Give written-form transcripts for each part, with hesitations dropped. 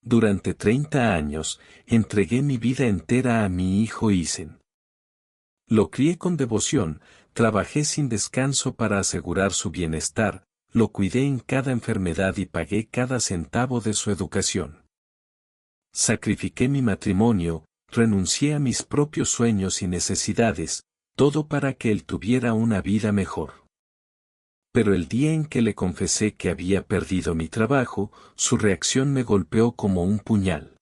Durante 30 años, entregué mi vida entera a mi hijo Isen. Lo crié con devoción, trabajé sin descanso para asegurar su bienestar, lo cuidé en cada enfermedad y pagué cada centavo de su educación. Sacrifiqué mi matrimonio, renuncié a mis propios sueños y necesidades, todo para que él tuviera una vida mejor. Pero el día en que le confesé que había perdido mi trabajo, su reacción me golpeó como un puñal.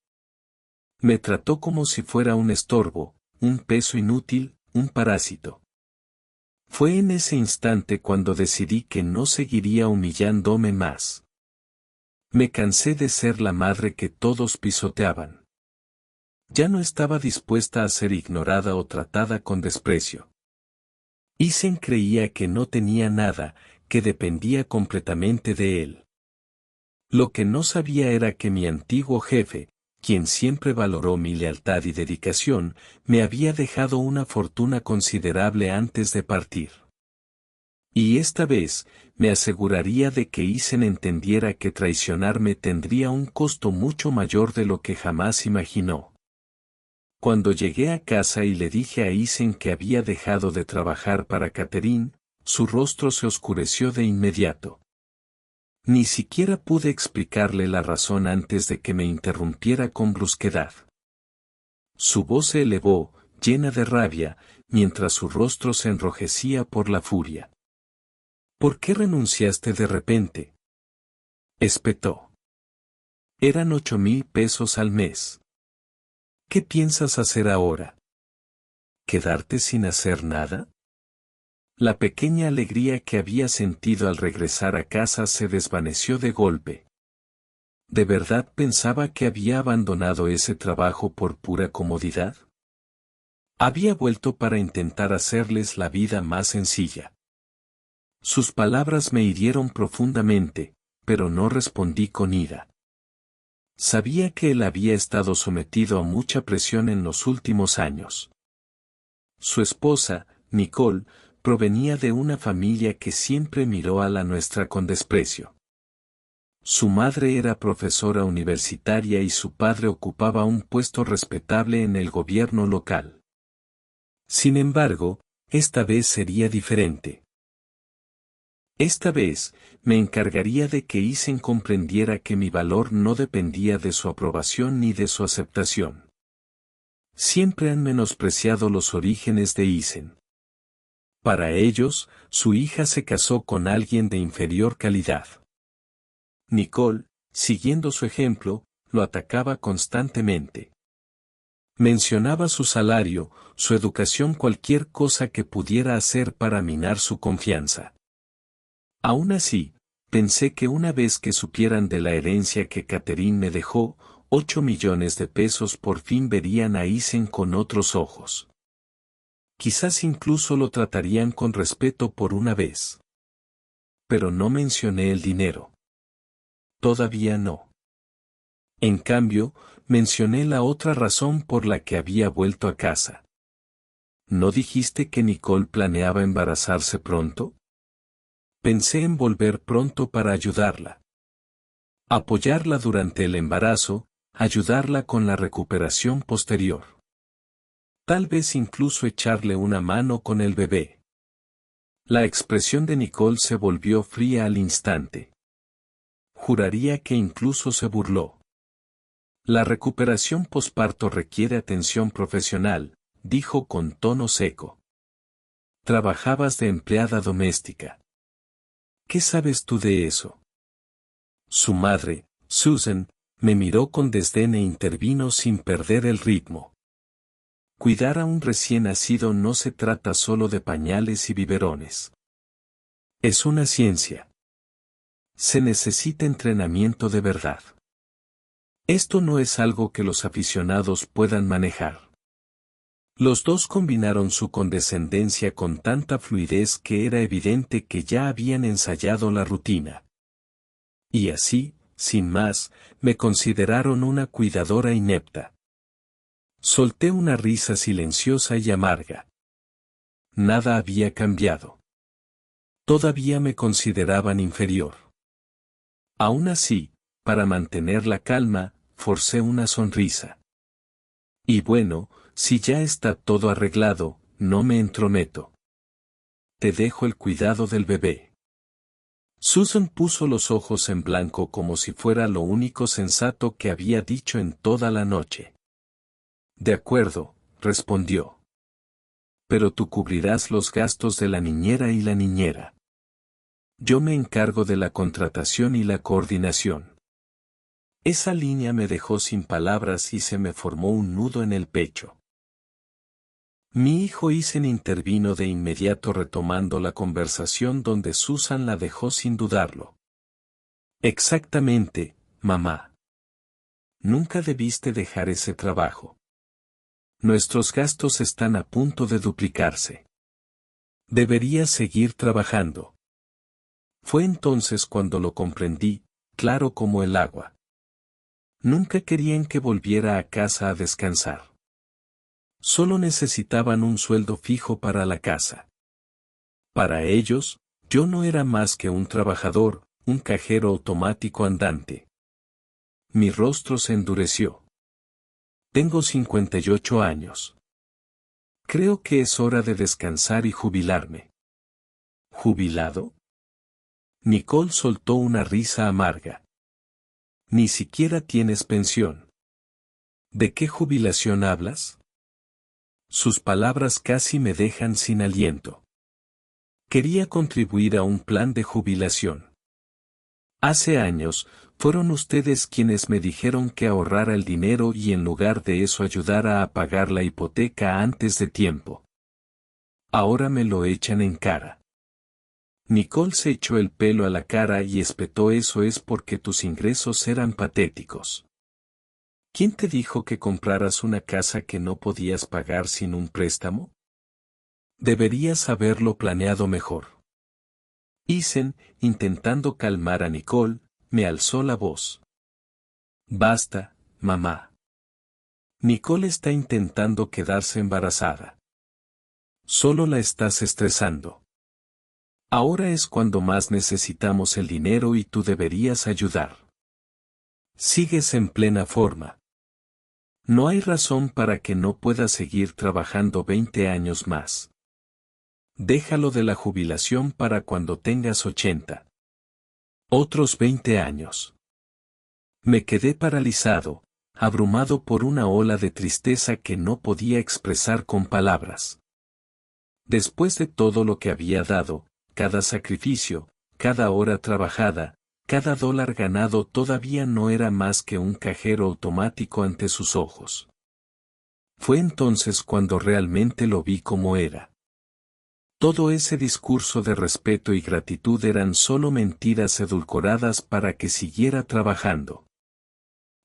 Me trató como si fuera un estorbo, un peso inútil, un parásito. Fue en ese instante cuando decidí que no seguiría humillándome más. Me cansé de ser la madre que todos pisoteaban. Ya no estaba dispuesta a ser ignorada o tratada con desprecio. Isen creía que no tenía nada, que dependía completamente de él. Lo que no sabía era que mi antiguo jefe, quien siempre valoró mi lealtad y dedicación, me había dejado una fortuna considerable antes de partir. Y esta vez, me aseguraría de que Isen entendiera que traicionarme tendría un costo mucho mayor de lo que jamás imaginó. Cuando llegué a casa y le dije a Isen que había dejado de trabajar para Catherine, su rostro se oscureció de inmediato. Ni siquiera pude explicarle la razón antes de que me interrumpiera con brusquedad. Su voz se elevó, llena de rabia, mientras su rostro se enrojecía por la furia. ¿Por qué renunciaste de repente?, espetó. Eran 8,000 pesos al mes. ¿Qué piensas hacer ahora? ¿Quedarte sin hacer nada? La pequeña alegría que había sentido al regresar a casa se desvaneció de golpe. ¿De verdad pensaba que había abandonado ese trabajo por pura comodidad? Había vuelto para intentar hacerles la vida más sencilla. Sus palabras me hirieron profundamente, pero no respondí con ira. Sabía que él había estado sometido a mucha presión en los últimos años. Su esposa, Nicole, provenía de una familia que siempre miró a la nuestra con desprecio. Su madre era profesora universitaria y su padre ocupaba un puesto respetable en el gobierno local. Sin embargo, esta vez sería diferente. Esta vez, me encargaría de que Isen comprendiera que mi valor no dependía de su aprobación ni de su aceptación. Siempre han menospreciado los orígenes de Isen. Para ellos, su hija se casó con alguien de inferior calidad. Nicole, siguiendo su ejemplo, lo atacaba constantemente. Mencionaba su salario, su educación, cualquier cosa que pudiera hacer para minar su confianza. Aún así, pensé que una vez que supieran de la herencia que Catherine me dejó, 8 millones de pesos, por fin verían a Isen con otros ojos. Quizás incluso lo tratarían con respeto por una vez. Pero no mencioné el dinero. Todavía no. En cambio, mencioné la otra razón por la que había vuelto a casa. ¿No dijiste que Nicole planeaba embarazarse pronto? Pensé en volver pronto para ayudarla. Apoyarla durante el embarazo, ayudarla con la recuperación posterior. Tal vez incluso echarle una mano con el bebé. La expresión de Nicole se volvió fría al instante. Juraría que incluso se burló. La recuperación posparto requiere atención profesional, dijo con tono seco. Trabajabas de empleada doméstica. ¿Qué sabes tú de eso? Su madre, Susan, me miró con desdén e intervino sin perder el ritmo. Cuidar a un recién nacido no se trata solo de pañales y biberones. Es una ciencia. Se necesita entrenamiento de verdad. Esto no es algo que los aficionados puedan manejar. Los dos combinaron su condescendencia con tanta fluidez que era evidente que ya habían ensayado la rutina. Y así, sin más, me consideraron una cuidadora inepta. Solté una risa silenciosa y amarga. Nada había cambiado. Todavía me consideraban inferior. Aún así, para mantener la calma, forcé una sonrisa. Y bueno, si ya está todo arreglado, no me entrometo. Te dejo el cuidado del bebé. Susan puso los ojos en blanco como si fuera lo único sensato que había dicho en toda la noche. De acuerdo, respondió. Pero tú cubrirás los gastos de la niñera y la niñera. Yo me encargo de la contratación y la coordinación. Esa línea me dejó sin palabras y se me formó un nudo en el pecho. Mi hijo Isen intervino de inmediato retomando la conversación donde Susan la dejó sin dudarlo. Exactamente, mamá. Nunca debiste dejar ese trabajo. Nuestros gastos están a punto de duplicarse. Deberías seguir trabajando. Fue entonces cuando lo comprendí, claro como el agua. Nunca querían que volviera a casa a descansar. Solo necesitaban un sueldo fijo para la casa. Para ellos, yo no era más que un trabajador, un cajero automático andante. Mi rostro se endureció. Tengo 58 años. Creo que es hora de descansar y jubilarme. ¿Jubilado? Nicole soltó una risa amarga. Ni siquiera tienes pensión. ¿De qué jubilación hablas? Sus palabras casi me dejan sin aliento. Quería contribuir a un plan de jubilación. Hace años, fueron ustedes quienes me dijeron que ahorrara el dinero y en lugar de eso ayudara a pagar la hipoteca antes de tiempo. Ahora me lo echan en cara. Nicole se echó el pelo a la cara y espetó. Eso es porque tus ingresos eran patéticos. ¿Quién te dijo que compraras una casa que no podías pagar sin un préstamo? Deberías haberlo planeado mejor. Isen, intentando calmar a Nicole, me alzó la voz. Basta, mamá. Nicole está intentando quedarse embarazada. Solo la estás estresando. Ahora es cuando más necesitamos el dinero y tú deberías ayudar. Sigues en plena forma. No hay razón para que no puedas seguir trabajando 20 años más. Déjalo de la jubilación para cuando tengas 80. Otros 20 años. Me quedé paralizado, abrumado por una ola de tristeza que no podía expresar con palabras. Después de todo lo que había dado, cada sacrificio, cada hora trabajada, cada dólar ganado todavía no era más que un cajero automático ante sus ojos. Fue entonces cuando realmente lo vi como era. Todo ese discurso de respeto y gratitud eran solo mentiras edulcoradas para que siguiera trabajando.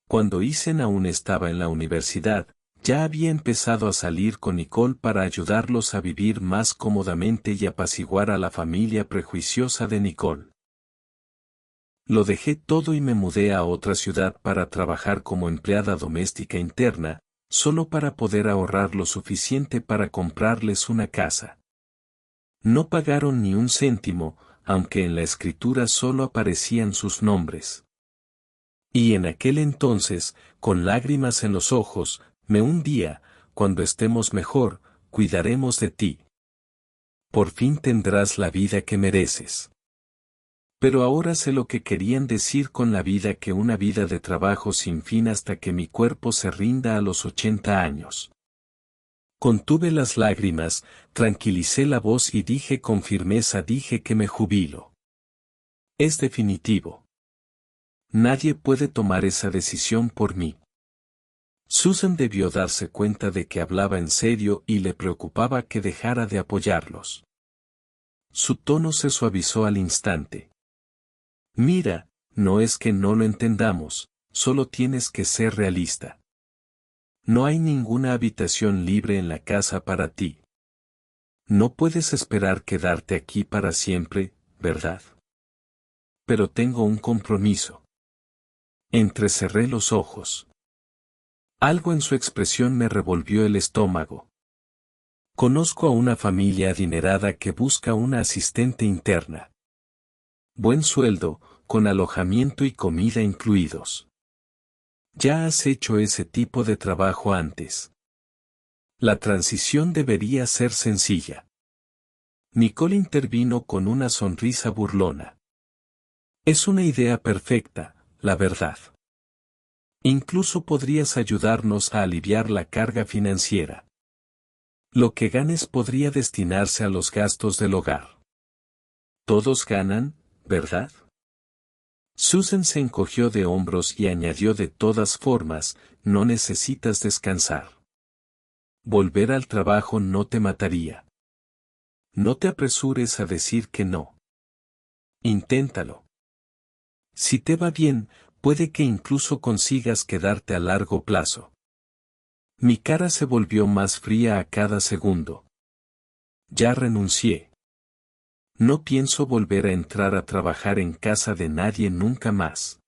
Cuando Isen aún estaba en la universidad, ya había empezado a salir con Nicole para ayudarlos a vivir más cómodamente y apaciguar a la familia prejuiciosa de Nicole. Lo dejé todo y me mudé a otra ciudad para trabajar como empleada doméstica interna, solo para poder ahorrar lo suficiente para comprarles una casa. No pagaron ni un céntimo, aunque en la escritura solo aparecían sus nombres. Y en aquel entonces, con lágrimas en los ojos, me hundía, cuando estemos mejor, cuidaremos de ti. Por fin tendrás la vida que mereces. Pero ahora sé lo que querían decir con la vida, que una vida de trabajo sin fin hasta que mi cuerpo se rinda a los 80 años. Contuve las lágrimas, tranquilicé la voz y dije con firmeza, dije que me jubilo. Es definitivo. Nadie puede tomar esa decisión por mí. Susan debió darse cuenta de que hablaba en serio y le preocupaba que dejara de apoyarlos. Su tono se suavizó al instante. Mira, no es que no lo entendamos, solo tienes que ser realista. No hay ninguna habitación libre en la casa para ti. No puedes esperar quedarte aquí para siempre, ¿verdad? Pero tengo un compromiso. Entrecerré los ojos. Algo en su expresión me revolvió el estómago. Conozco a una familia adinerada que busca una asistente interna. Buen sueldo, con alojamiento y comida incluidos. Ya has hecho ese tipo de trabajo antes. La transición debería ser sencilla. Nicole intervino con una sonrisa burlona. Es una idea perfecta, la verdad. Incluso podrías ayudarnos a aliviar la carga financiera. Lo que ganes podría destinarse a los gastos del hogar. Todos ganan, ¿verdad? Susan se encogió de hombros y añadió: de todas formas, no necesitas descansar. Volver al trabajo no te mataría. No te apresures a decir que no. Inténtalo. Si te va bien, puede que incluso consigas quedarte a largo plazo. Mi cara se volvió más fría a cada segundo. Ya renuncié. No pienso volver a entrar a trabajar en casa de nadie nunca más.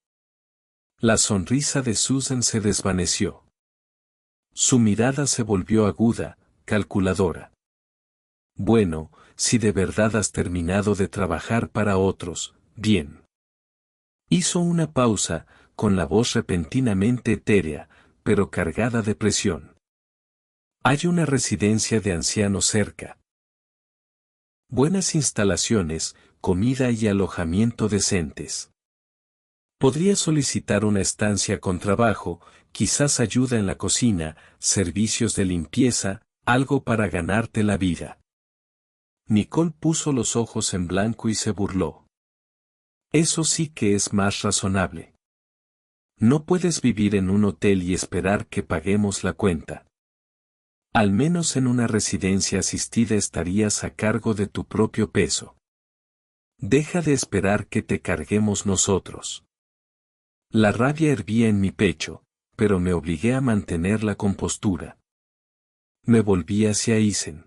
La sonrisa de Susan se desvaneció. Su mirada se volvió aguda, calculadora. Bueno, si de verdad has terminado de trabajar para otros, bien. Hizo una pausa, con la voz repentinamente etérea, pero cargada de presión. Hay una residencia de ancianos cerca. Buenas instalaciones, comida y alojamiento decentes. Podría solicitar una estancia con trabajo, quizás ayuda en la cocina, servicios de limpieza, algo para ganarte la vida. Nicole puso los ojos en blanco y se burló. Eso sí que es más razonable. No puedes vivir en un hotel y esperar que paguemos la cuenta. Al menos en una residencia asistida estarías a cargo de tu propio peso. Deja de esperar que te carguemos nosotros. La rabia hervía en mi pecho, pero me obligué a mantener la compostura. Me volví hacia Isen.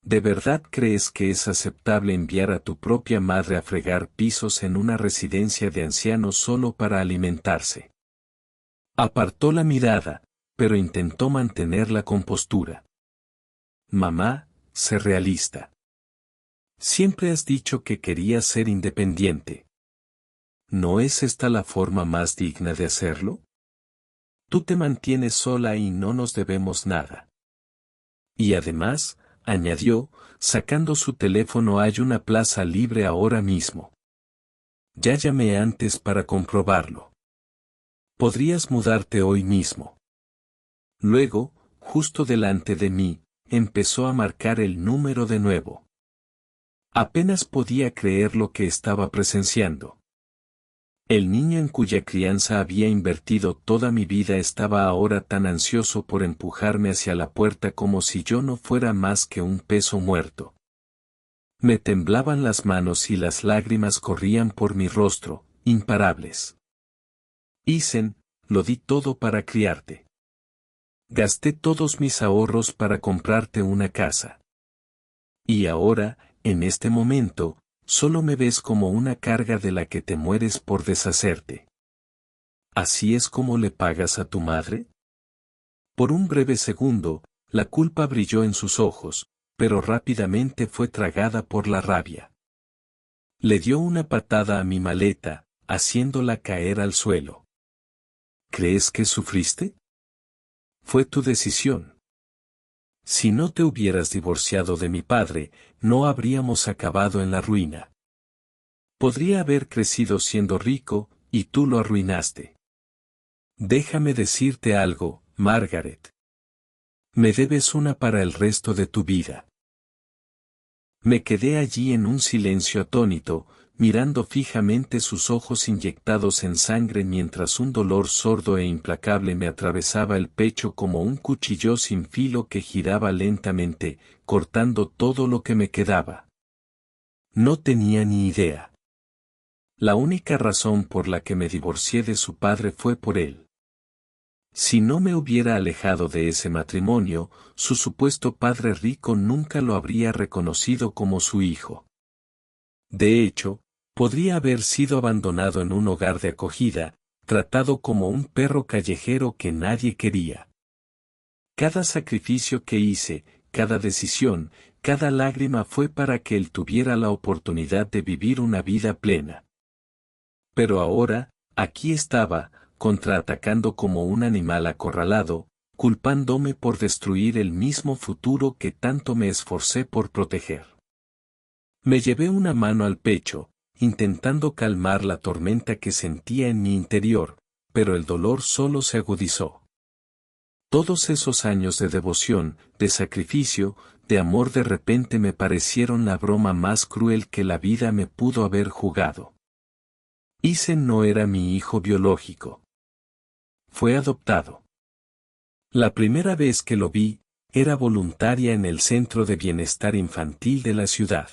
¿De verdad crees que es aceptable enviar a tu propia madre a fregar pisos en una residencia de ancianos solo para alimentarse? Apartó la mirada, pero intentó mantener la compostura. Mamá, sé realista. Siempre has dicho que querías ser independiente. ¿No es esta la forma más digna de hacerlo? Tú te mantienes sola y no nos debemos nada. Y además, añadió, sacando su teléfono: hay una plaza libre ahora mismo. Ya llamé antes para comprobarlo. Podrías mudarte hoy mismo. Luego, justo delante de mí, empezó a marcar el número de nuevo. Apenas podía creer lo que estaba presenciando. El niño en cuya crianza había invertido toda mi vida estaba ahora tan ansioso por empujarme hacia la puerta como si yo no fuera más que un peso muerto. Me temblaban las manos y las lágrimas corrían por mi rostro, imparables. Isen, lo di todo para criarte. Gasté todos mis ahorros para comprarte una casa. Y ahora, en este momento, solo me ves como una carga de la que te mueres por deshacerte. ¿Así es como le pagas a tu madre? Por un breve segundo, la culpa brilló en sus ojos, pero rápidamente fue tragada por la rabia. Le dio una patada a mi maleta, haciéndola caer al suelo. ¿Crees que sufriste? Fue tu decisión. Si no te hubieras divorciado de mi padre, no habríamos acabado en la ruina. Podría haber crecido siendo rico, y tú lo arruinaste. Déjame decirte algo, Margaret. Me debes una para el resto de tu vida. Me quedé allí en un silencio atónito, mirando fijamente sus ojos inyectados en sangre mientras un dolor sordo e implacable me atravesaba el pecho como un cuchillo sin filo que giraba lentamente, cortando todo lo que me quedaba. No tenía ni idea. La única razón por la que me divorcié de su padre fue por él. Si no me hubiera alejado de ese matrimonio, su supuesto padre rico nunca lo habría reconocido como su hijo. De hecho, podría haber sido abandonado en un hogar de acogida, tratado como un perro callejero que nadie quería. Cada sacrificio que hice, cada decisión, cada lágrima fue para que él tuviera la oportunidad de vivir una vida plena. Pero ahora, aquí estaba, contraatacando como un animal acorralado, culpándome por destruir el mismo futuro que tanto me esforcé por proteger. Me llevé una mano al pecho, intentando calmar la tormenta que sentía en mi interior, pero el dolor solo se agudizó. Todos esos años de devoción, de sacrificio, de amor de repente me parecieron la broma más cruel que la vida me pudo haber jugado. Isen no era mi hijo biológico. Fue adoptado. La primera vez que lo vi, era voluntaria en el Centro de Bienestar Infantil de la ciudad.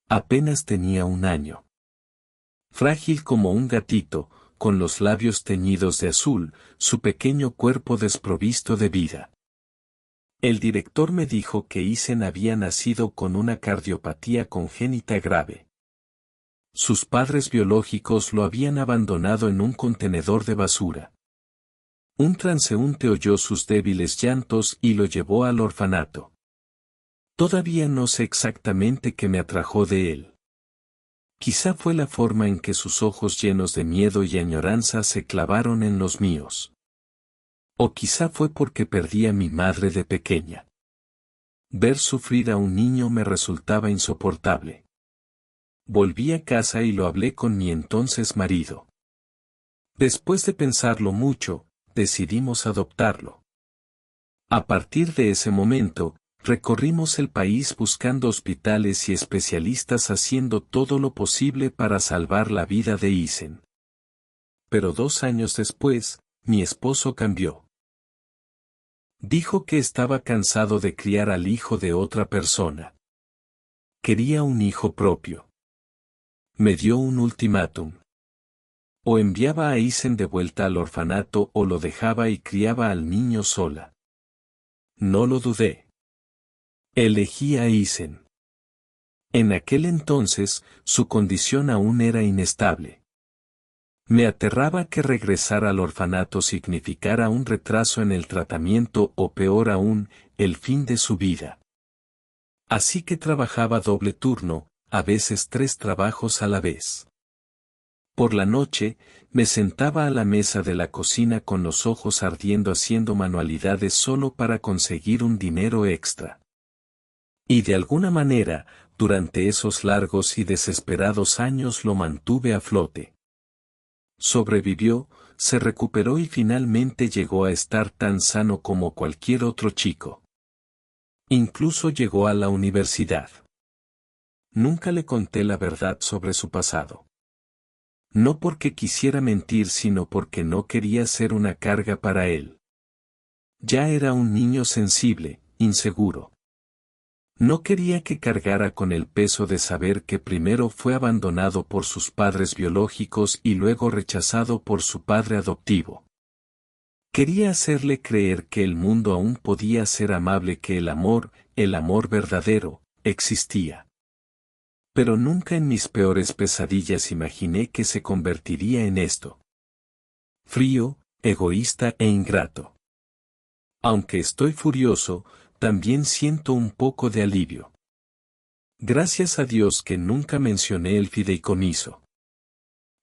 Apenas tenía 1 año. Frágil como un gatito, con los labios teñidos de azul, su pequeño cuerpo desprovisto de vida. El director me dijo que Isen había nacido con una cardiopatía congénita grave. Sus padres biológicos lo habían abandonado en un contenedor de basura. Un transeúnte oyó sus débiles llantos y lo llevó al orfanato. Todavía no sé exactamente qué me atrajo de él. Quizá fue la forma en que sus ojos llenos de miedo y añoranza se clavaron en los míos. O quizá fue porque perdí a mi madre de pequeña. Ver sufrir a un niño me resultaba insoportable. Volví a casa y lo hablé con mi entonces marido. Después de pensarlo mucho, decidimos adoptarlo. A partir de ese momento, recorrimos el país buscando hospitales y especialistas haciendo todo lo posible para salvar la vida de Isen. Pero 2 años después, mi esposo cambió. Dijo que estaba cansado de criar al hijo de otra persona. Quería un hijo propio. Me dio un ultimátum. O enviaba a Isen de vuelta al orfanato o lo dejaba y criaba al niño sola. No lo dudé. Elegí a Isen. En aquel entonces, su condición aún era inestable. Me aterraba que regresar al orfanato significara un retraso en el tratamiento o peor aún, el fin de su vida. Así que trabajaba doble turno, a veces 3 trabajos a la vez. Por la noche, me sentaba a la mesa de la cocina con los ojos ardiendo haciendo manualidades solo para conseguir un dinero extra. Y de alguna manera, durante esos largos y desesperados años lo mantuve a flote. Sobrevivió, se recuperó y finalmente llegó a estar tan sano como cualquier otro chico. Incluso llegó a la universidad. Nunca le conté la verdad sobre su pasado. No porque quisiera mentir sino porque no quería ser una carga para él. Ya era un niño sensible, inseguro. No quería que cargara con el peso de saber que primero fue abandonado por sus padres biológicos y luego rechazado por su padre adoptivo. Quería hacerle creer que el mundo aún podía ser amable, que el amor verdadero, existía. Pero nunca en mis peores pesadillas imaginé que se convertiría en esto. Frío, egoísta e ingrato. Aunque estoy furioso, también siento un poco de alivio. Gracias a Dios que nunca mencioné el fideicomiso.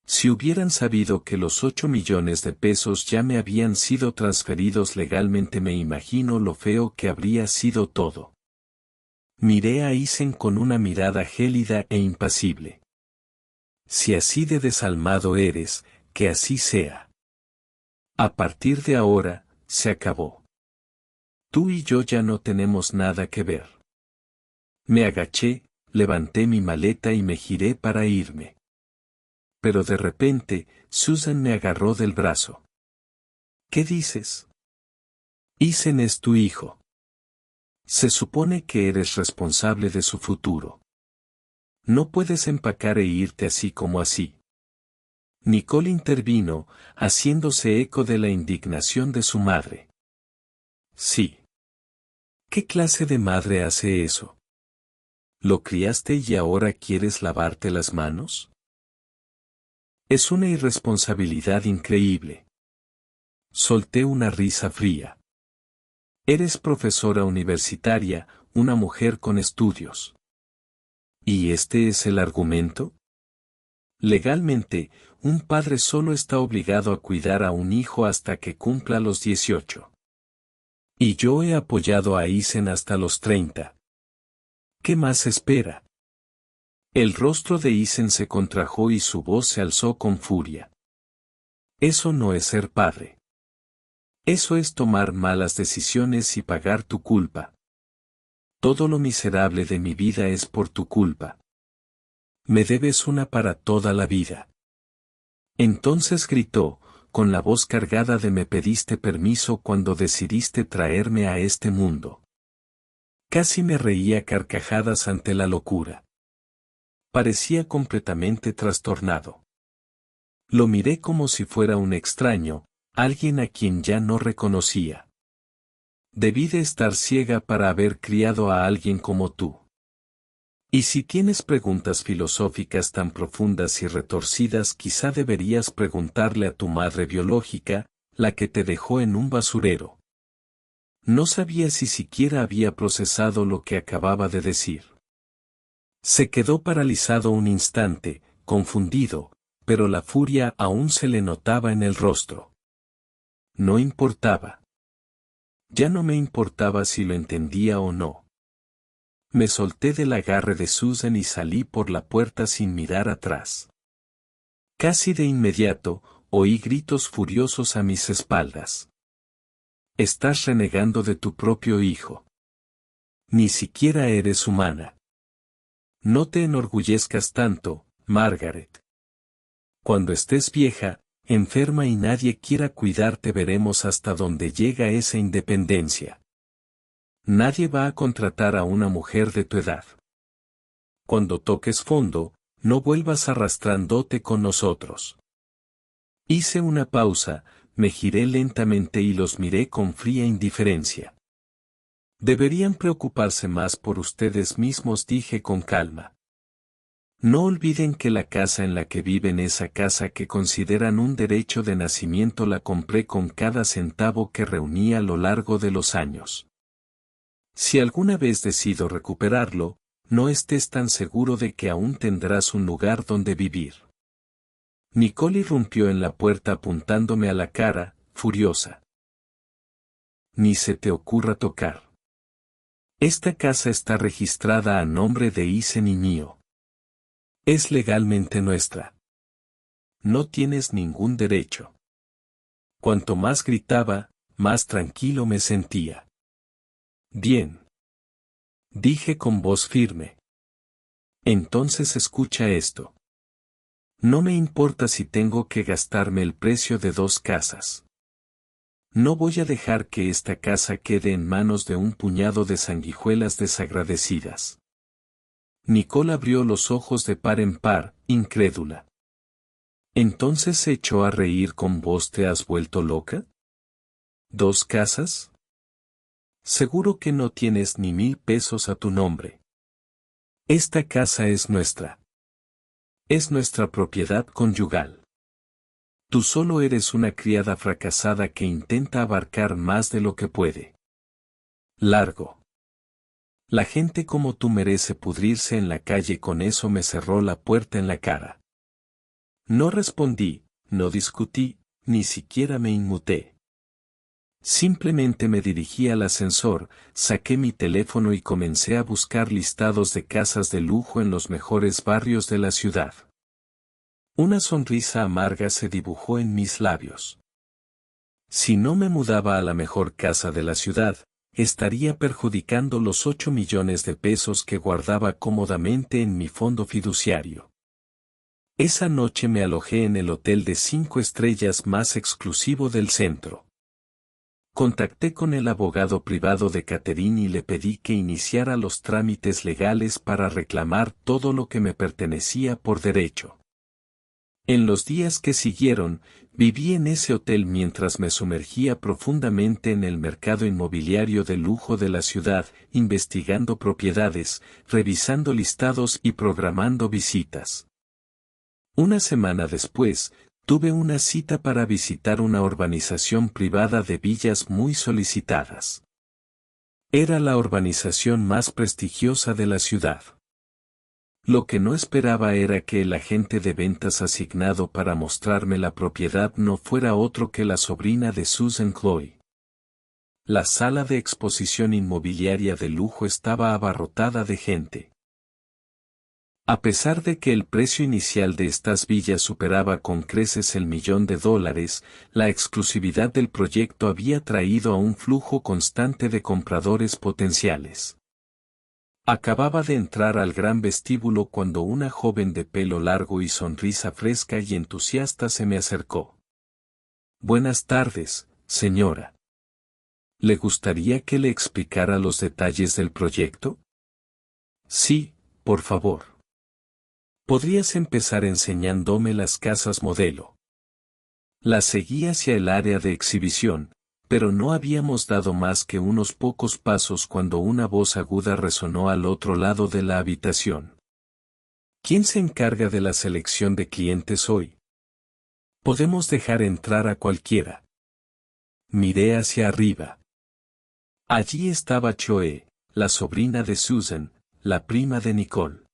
Si hubieran sabido que los 8 millones de pesos ya me habían sido transferidos legalmente, me imagino lo feo que habría sido todo. Miré a Isen con una mirada gélida e impasible. Si así de desalmado eres, que así sea. A partir de ahora, se acabó. Tú y yo ya no tenemos nada que ver. Me agaché, levanté mi maleta y me giré para irme. Pero de repente, Susan me agarró del brazo. ¿Qué dices? Isen es tu hijo. Se supone que eres responsable de su futuro. No puedes empacar e irte así como así. Nicole intervino, haciéndose eco de la indignación de su madre. Sí. ¿Qué clase de madre hace eso? ¿Lo criaste y ahora quieres lavarte las manos? Es una irresponsabilidad increíble. Solté una risa fría. Eres profesora universitaria, una mujer con estudios. ¿Y este es el argumento? Legalmente, un padre solo está obligado a cuidar a un hijo hasta que cumpla los 18. Y yo he apoyado a Isen hasta los 30. ¿Qué más espera? El rostro de Isen se contrajo y su voz se alzó con furia. Eso no es ser padre. Eso es tomar malas decisiones y pagar tu culpa. Todo lo miserable de mi vida es por tu culpa. Me debes una para toda la vida. Entonces gritó, con la voz cargada de me pediste permiso cuando decidiste traerme a este mundo. Casi me reía a carcajadas ante la locura. Parecía completamente trastornado. Lo miré como si fuera un extraño, alguien a quien ya no reconocía. Debí de estar ciega para haber criado a alguien como tú. Y si tienes preguntas filosóficas tan profundas y retorcidas, quizá deberías preguntarle a tu madre biológica, la que te dejó en un basurero. No sabía si siquiera había procesado lo que acababa de decir. Se quedó paralizado un instante, confundido, pero la furia aún se le notaba en el rostro. No importaba. Ya no me importaba si lo entendía o no. Me solté del agarre de Susan y salí por la puerta sin mirar atrás. Casi de inmediato, oí gritos furiosos a mis espaldas. Estás renegando de tu propio hijo. Ni siquiera eres humana. No te enorgullezcas tanto, Margaret. Cuando estés vieja, enferma y nadie quiera cuidarte, veremos hasta dónde llega esa independencia. Nadie va a contratar a una mujer de tu edad. Cuando toques fondo, no vuelvas arrastrándote con nosotros. Hice una pausa, me giré lentamente y los miré con fría indiferencia. Deberían preocuparse más por ustedes mismos, dije con calma. No olviden que la casa en la que viven, esa casa que consideran un derecho de nacimiento, la compré con cada centavo que reuní a lo largo de los años. Si alguna vez decido recuperarlo, no estés tan seguro de que aún tendrás un lugar donde vivir. Nicole irrumpió en la puerta apuntándome a la cara, furiosa. Ni se te ocurra tocar. Esta casa está registrada a nombre de Isen y mío. Es legalmente nuestra. No tienes ningún derecho. Cuanto más gritaba, más tranquilo me sentía. Bien. Dije con voz firme. Entonces escucha esto. No me importa si tengo que gastarme el precio de 2 casas. No voy a dejar que esta casa quede en manos de un puñado de sanguijuelas desagradecidas. Nicole abrió los ojos de par en par, incrédula. Entonces se echó a reír con voz: ¿te has vuelto loca? ¿2 casas? Seguro que no tienes ni 1000 pesos a tu nombre. Esta casa es nuestra. Es nuestra propiedad conyugal. Tú solo eres una criada fracasada que intenta abarcar más de lo que puede. Largo. La gente como tú merece pudrirse en la calle. Con eso me cerró la puerta en la cara. No respondí, no discutí, ni siquiera me inmuté. Simplemente me dirigí al ascensor, saqué mi teléfono y comencé a buscar listados de casas de lujo en los mejores barrios de la ciudad. Una sonrisa amarga se dibujó en mis labios. Si no me mudaba a la mejor casa de la ciudad, estaría perjudicando los 8 millones de pesos que guardaba cómodamente en mi fondo fiduciario. Esa noche me alojé en el hotel de 5 estrellas más exclusivo del centro. Contacté con el abogado privado de Catherine y le pedí que iniciara los trámites legales para reclamar todo lo que me pertenecía por derecho. En los días que siguieron, viví en ese hotel mientras me sumergía profundamente en el mercado inmobiliario de lujo de la ciudad, investigando propiedades, revisando listados y programando visitas. Una semana después, tuve una cita para visitar una urbanización privada de villas muy solicitadas. Era la urbanización más prestigiosa de la ciudad. Lo que no esperaba era que el agente de ventas asignado para mostrarme la propiedad no fuera otro que la sobrina de Susan Chloe. La sala de exposición inmobiliaria de lujo estaba abarrotada de gente. A pesar de que el precio inicial de estas villas superaba con creces el $1.000.000, la exclusividad del proyecto había traído a un flujo constante de compradores potenciales. Acababa de entrar al gran vestíbulo cuando una joven de pelo largo y sonrisa fresca y entusiasta se me acercó. Buenas tardes, señora. ¿Le gustaría que le explicara los detalles del proyecto? Sí, por favor. ¿Podrías empezar enseñándome las casas modelo? La seguí hacia el área de exhibición, pero no habíamos dado más que unos pocos pasos cuando una voz aguda resonó al otro lado de la habitación. ¿Quién se encarga de la selección de clientes hoy? Podemos dejar entrar a cualquiera. Miré hacia arriba. Allí estaba Chloe, la sobrina de Susan, la prima de Nicole.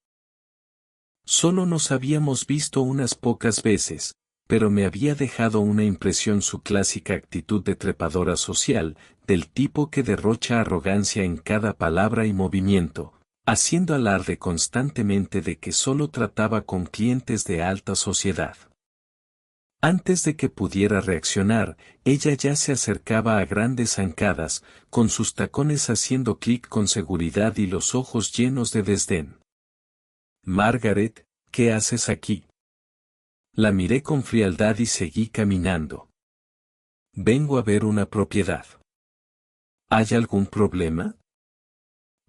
Solo nos habíamos visto unas pocas veces, pero me había dejado una impresión su clásica actitud de trepadora social, del tipo que derrocha arrogancia en cada palabra y movimiento, haciendo alarde constantemente de que solo trataba con clientes de alta sociedad. Antes de que pudiera reaccionar, ella ya se acercaba a grandes zancadas, con sus tacones haciendo clic con seguridad y los ojos llenos de desdén. Margaret, ¿qué haces aquí? La miré con frialdad y seguí caminando. Vengo a ver una propiedad. ¿Hay algún problema?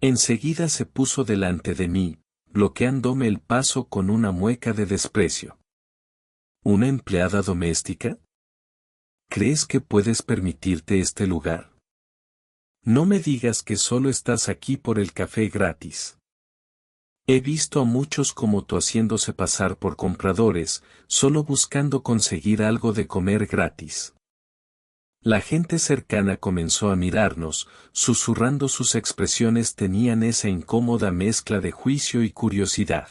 Enseguida se puso delante de mí, bloqueándome el paso con una mueca de desprecio. ¿Una empleada doméstica? ¿Crees que puedes permitirte este lugar? No me digas que solo estás aquí por el café gratis. He visto a muchos como tú haciéndose pasar por compradores, solo buscando conseguir algo de comer gratis. La gente cercana comenzó a mirarnos, susurrando sus expresiones tenían esa incómoda mezcla de juicio y curiosidad.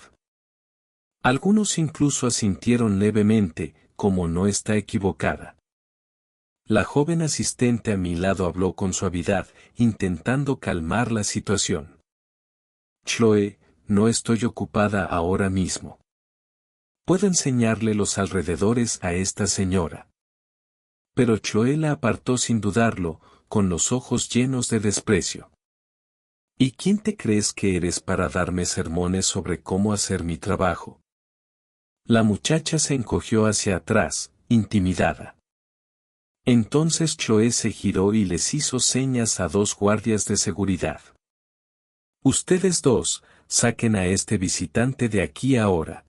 Algunos incluso asintieron levemente, como no está equivocada. La joven asistente a mi lado habló con suavidad, intentando calmar la situación. Chloe, no estoy ocupada ahora mismo. Puedo enseñarle los alrededores a esta señora. Pero Chloe la apartó sin dudarlo, con los ojos llenos de desprecio. ¿Y quién te crees que eres para darme sermones sobre cómo hacer mi trabajo? La muchacha se encogió hacia atrás, intimidada. Entonces Chloe se giró y les hizo señas a dos guardias de seguridad. Ustedes dos, saquen a este visitante de aquí ahora.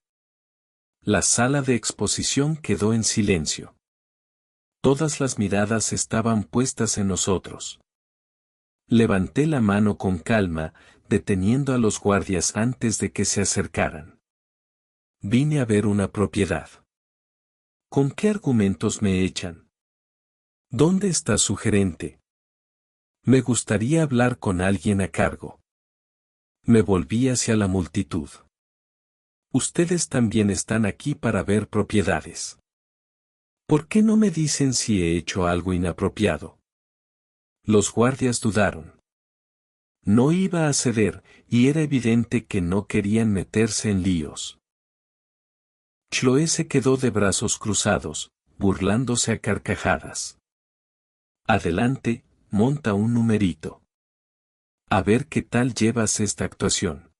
La sala de exposición quedó en silencio. Todas las miradas estaban puestas en nosotros. Levanté la mano con calma, deteniendo a los guardias antes de que se acercaran. Vine a ver una propiedad. ¿Con qué argumentos me echan? ¿Dónde está su gerente? Me gustaría hablar con alguien a cargo. Me volví hacia la multitud. Ustedes también están aquí para ver propiedades. ¿Por qué no me dicen si he hecho algo inapropiado? Los guardias dudaron. No iba a ceder, y era evidente que no querían meterse en líos. Chloe se quedó de brazos cruzados, burlándose a carcajadas. Adelante, monta un numerito. A ver qué tal llevas esta actuación.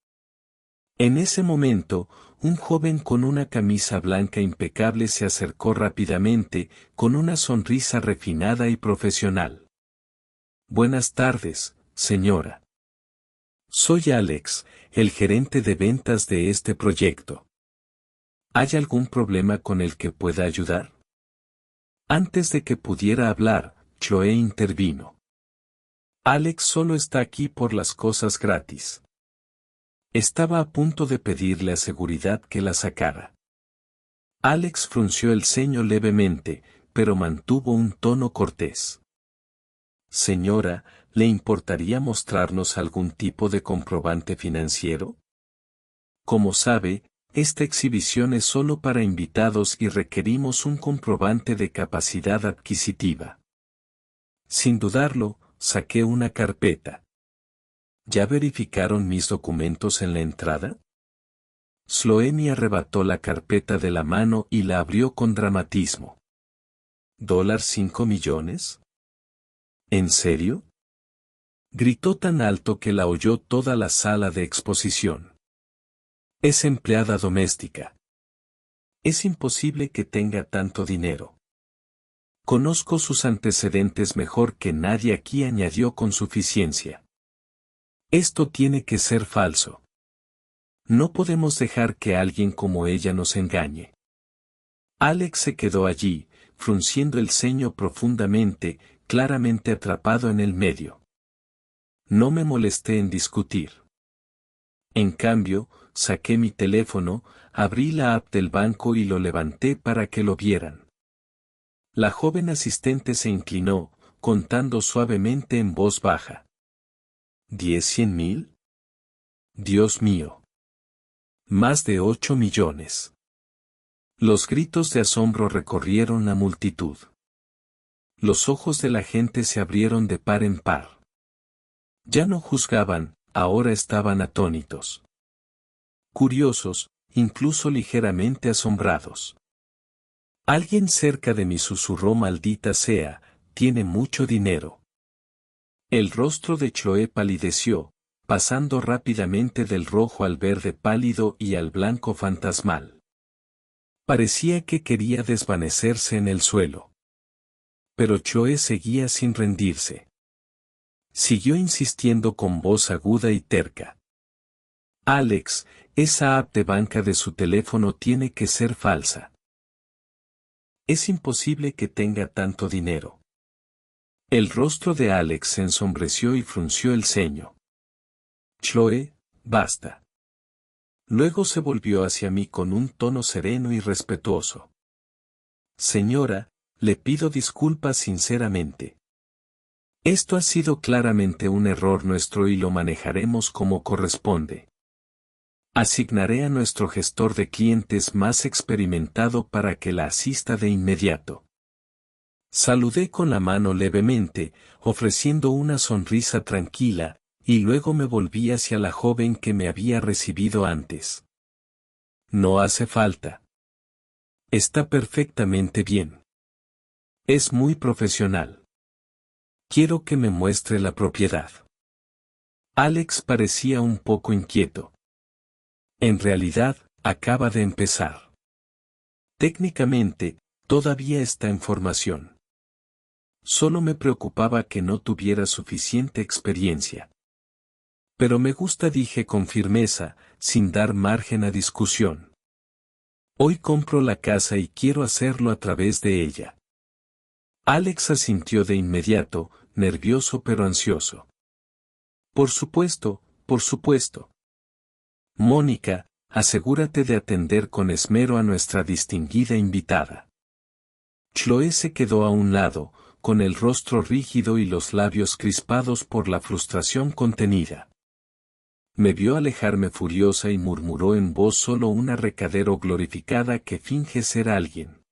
En ese momento, un joven con una camisa blanca impecable se acercó rápidamente, con una sonrisa refinada y profesional. Buenas tardes, señora. Soy Alex, el gerente de ventas de este proyecto. ¿Hay algún problema con el que pueda ayudar? Antes de que pudiera hablar, Chloe intervino. Alex solo está aquí por las cosas gratis. Estaba a punto de pedirle a seguridad que la sacara. Alex frunció el ceño levemente, pero mantuvo un tono cortés. Señora, ¿le importaría mostrarnos algún tipo de comprobante financiero? Como sabe, esta exhibición es solo para invitados y requerimos un comprobante de capacidad adquisitiva. Sin dudarlo, saqué una carpeta. ¿Ya verificaron mis documentos en la entrada? Sloeni arrebató la carpeta de la mano y la abrió con dramatismo. ¿$5 millones? ¿En serio? Gritó tan alto que la oyó toda la sala de exposición. Es empleada doméstica. Es imposible que tenga tanto dinero. Conozco sus antecedentes mejor que nadie aquí, añadió con suficiencia. Esto tiene que ser falso. No podemos dejar que alguien como ella nos engañe. Alex se quedó allí, frunciendo el ceño profundamente, claramente atrapado en el medio. No me molesté en discutir. En cambio, saqué mi teléfono, abrí la app del banco y lo levanté para que lo vieran. La joven asistente se inclinó, contando suavemente en voz baja. ¿10-100 mil? Dios mío. Más de 8 millones. Los gritos de asombro recorrieron la multitud. Los ojos de la gente se abrieron de par en par. Ya no juzgaban, ahora estaban atónitos. Curiosos, incluso ligeramente asombrados. Alguien cerca de mí susurró: maldita sea, tiene mucho dinero. El rostro de Chloe palideció, pasando rápidamente del rojo al verde pálido y al blanco fantasmal. Parecía que quería desvanecerse en el suelo. Pero Chloe seguía sin rendirse. Siguió insistiendo con voz aguda y terca. Alex, esa app de banca de su teléfono tiene que ser falsa. Es imposible que tenga tanto dinero. El rostro de Alex se ensombreció y frunció el ceño. Chloe, basta. Luego se volvió hacia mí con un tono sereno y respetuoso. Señora, le pido disculpas sinceramente. Esto ha sido claramente un error nuestro y lo manejaremos como corresponde. Asignaré a nuestro gestor de clientes más experimentado para que la asista de inmediato. Saludé con la mano levemente, ofreciendo una sonrisa tranquila, y luego me volví hacia la joven que me había recibido antes. No hace falta. Está perfectamente bien. Es muy profesional. Quiero que me muestre la propiedad. Alex parecía un poco inquieto. En realidad, acaba de empezar. Técnicamente, todavía está en formación. Solo me preocupaba que no tuviera suficiente experiencia. Pero me gusta, dije con firmeza, sin dar margen a discusión. Hoy compro la casa y quiero hacerlo a través de ella. Alex asintió de inmediato, nervioso pero ansioso. Por supuesto, por supuesto. Mónica, asegúrate de atender con esmero a nuestra distinguida invitada. Chloe se quedó a un lado, con el rostro rígido y los labios crispados por la frustración contenida. Me vio alejarme furiosa y murmuró en voz: solo una recadero glorificada que finge ser alguien.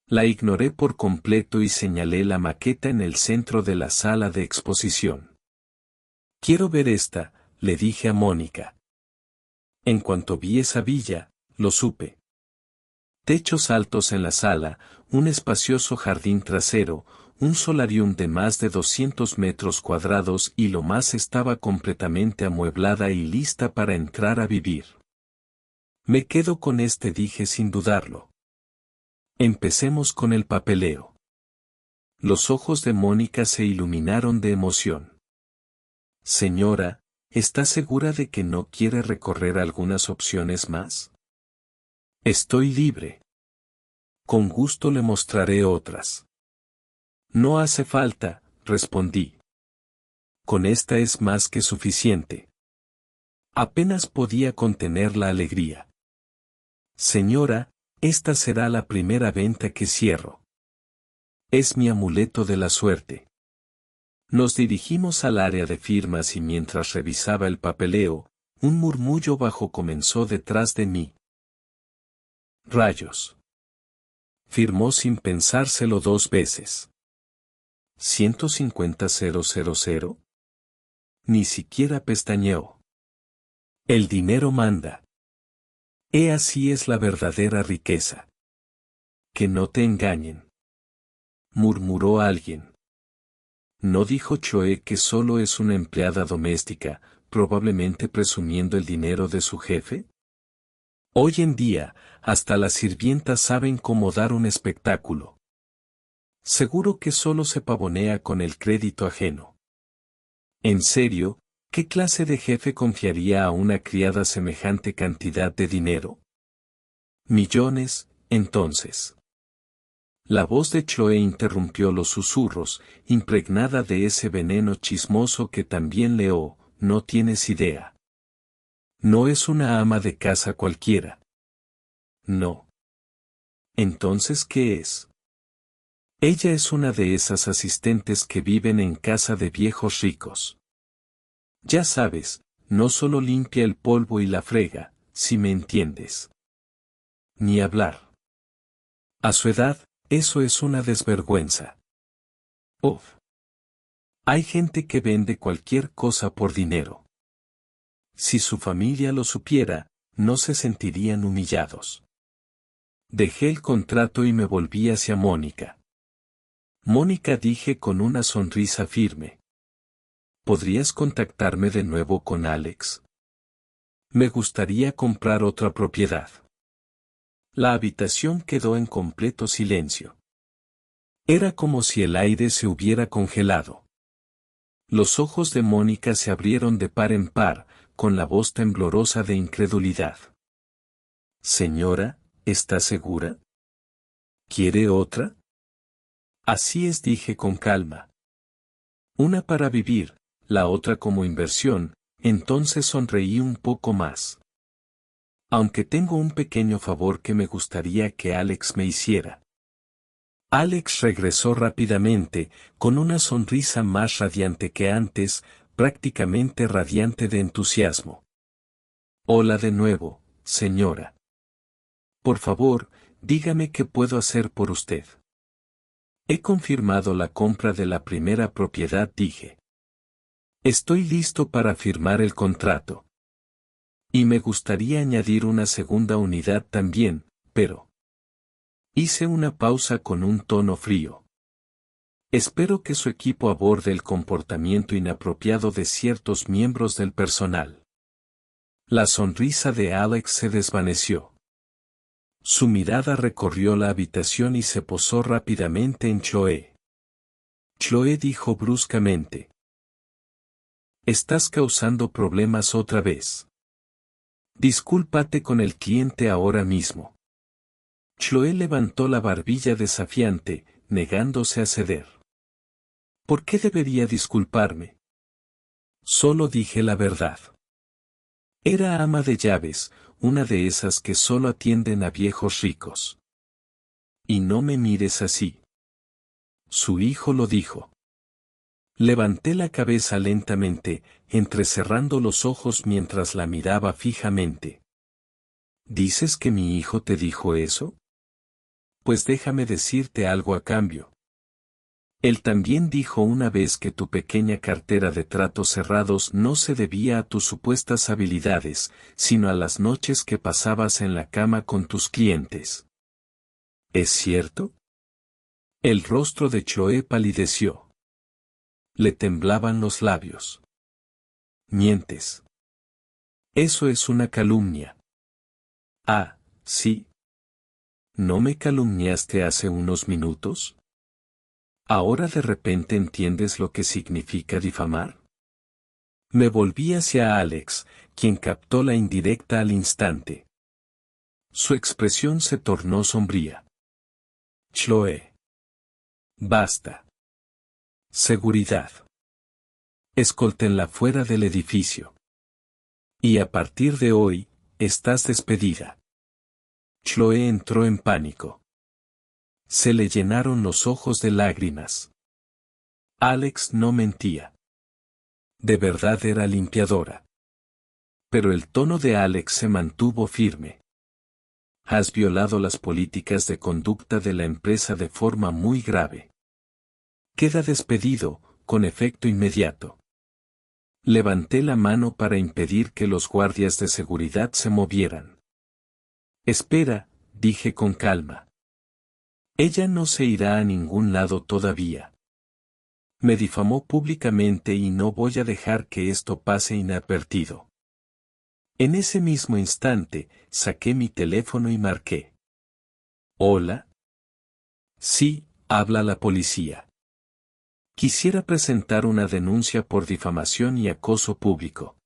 La ignoré por completo y señalé la maqueta en el centro de la sala de exposición. Quiero ver esta, le dije a Mónica. En cuanto vi esa villa, lo supe. Techos altos en la sala, un espacioso jardín trasero, un solarium de más de 200 metros cuadrados y lo más estaba completamente amueblada y lista para entrar a vivir. Me quedo con este, dije sin dudarlo. Empecemos con el papeleo. Los ojos de Mónica se iluminaron de emoción. Señora, ¿está segura de que no quiere recorrer algunas opciones más? Estoy libre. Con gusto le mostraré otras. No hace falta, respondí. Con esta es más que suficiente. Apenas podía contener la alegría. Señora, esta será la primera venta que cierro. Es mi amuleto de la suerte. Nos dirigimos al área de firmas y mientras revisaba el papeleo, Un murmullo bajo comenzó detrás de mí. Rayos. Firmó sin pensárselo 2 veces. 150.000. Ni siquiera pestañeó. El dinero manda. Así es la verdadera riqueza. Que no te engañen. Murmuró alguien. ¿No dijo Choe que solo es una empleada doméstica, probablemente presumiendo el dinero de su jefe? Hoy en día, hasta las sirvientas saben cómo dar un espectáculo. Seguro que solo se pavonea con el crédito ajeno. ¿En serio? ¿Qué clase de jefe confiaría a una criada semejante cantidad de dinero? Millones, entonces. La voz de Choe interrumpió los susurros, impregnada de ese veneno chismoso que también leo, no tienes idea. No es una ama de casa cualquiera. No. Entonces, ¿qué es? Ella es una de esas asistentes que viven en casa de viejos ricos. Ya sabes, no solo limpia el polvo y la frega, si me entiendes. Ni hablar. A su edad, eso es una desvergüenza. Uf. Hay gente que vende cualquier cosa por dinero. Si su familia lo supiera, no se sentirían humillados. Dejé el contrato y me volví hacia Mónica. Mónica, dije con una sonrisa firme. ¿Podrías contactarme de nuevo con Alex? Me gustaría comprar otra propiedad. La habitación quedó en completo silencio. Era como si el aire se hubiera congelado. Los ojos de Mónica se abrieron de par en par, con la voz temblorosa de incredulidad. Señora, ¿está segura? ¿Quiere otra? Así es, dije con calma. Una para vivir, la otra como inversión. Entonces sonreí un poco más. Aunque tengo un pequeño favor que me gustaría que Alex me hiciera. Alex regresó rápidamente, con una sonrisa más radiante que antes, prácticamente radiante de entusiasmo. Hola de nuevo, señora. Por favor, dígame qué puedo hacer por usted. He confirmado la compra de la primera propiedad, dije. Estoy listo para firmar el contrato. Y me gustaría añadir una segunda unidad también, pero... Hice una pausa con un tono frío. Espero que su equipo aborde el comportamiento inapropiado de ciertos miembros del personal. La sonrisa de Alex se desvaneció. Su mirada recorrió la habitación y se posó rápidamente en Choe. Choe dijo bruscamente. Estás causando problemas otra vez. Discúlpate con el cliente ahora mismo. Choe levantó la barbilla desafiante, negándose a ceder. ¿Por qué debería disculparme? Solo dije la verdad. Era ama de llaves, una de esas que solo atienden a viejos ricos. Y no me mires así. Su hijo lo dijo. Levanté la cabeza lentamente, entrecerrando los ojos mientras la miraba fijamente. ¿Dices que mi hijo te dijo eso? Pues déjame decirte algo a cambio. Él también dijo una vez que tu pequeña cartera de tratos cerrados no se debía a tus supuestas habilidades, sino a las noches que pasabas en la cama con tus clientes. ¿Es cierto? El rostro de Choe palideció. Le temblaban los labios. Mientes. Eso es una calumnia. Ah, sí. ¿No me calumniaste hace unos minutos? ¿Ahora de repente entiendes lo que significa difamar? Me volví hacia Alex, quien captó la indirecta al instante. Su expresión se tornó sombría. Chloe. Basta. Seguridad. Escóltenla fuera del edificio. Y a partir de hoy, estás despedida. Chloe entró en pánico. Se le llenaron los ojos de lágrimas. Alex no mentía. De verdad era limpiadora. Pero el tono de Alex se mantuvo firme. Has violado las políticas de conducta de la empresa de forma muy grave. Queda despedido, con efecto inmediato. Levanté la mano para impedir que los guardias de seguridad se movieran. Espera, dije con calma. Ella no se irá a ningún lado todavía. Me difamó públicamente y no voy a dejar que esto pase inadvertido. En ese mismo instante, saqué mi teléfono y marqué. ¿Hola? Sí, habla la policía. Quisiera presentar una denuncia por difamación y acoso público.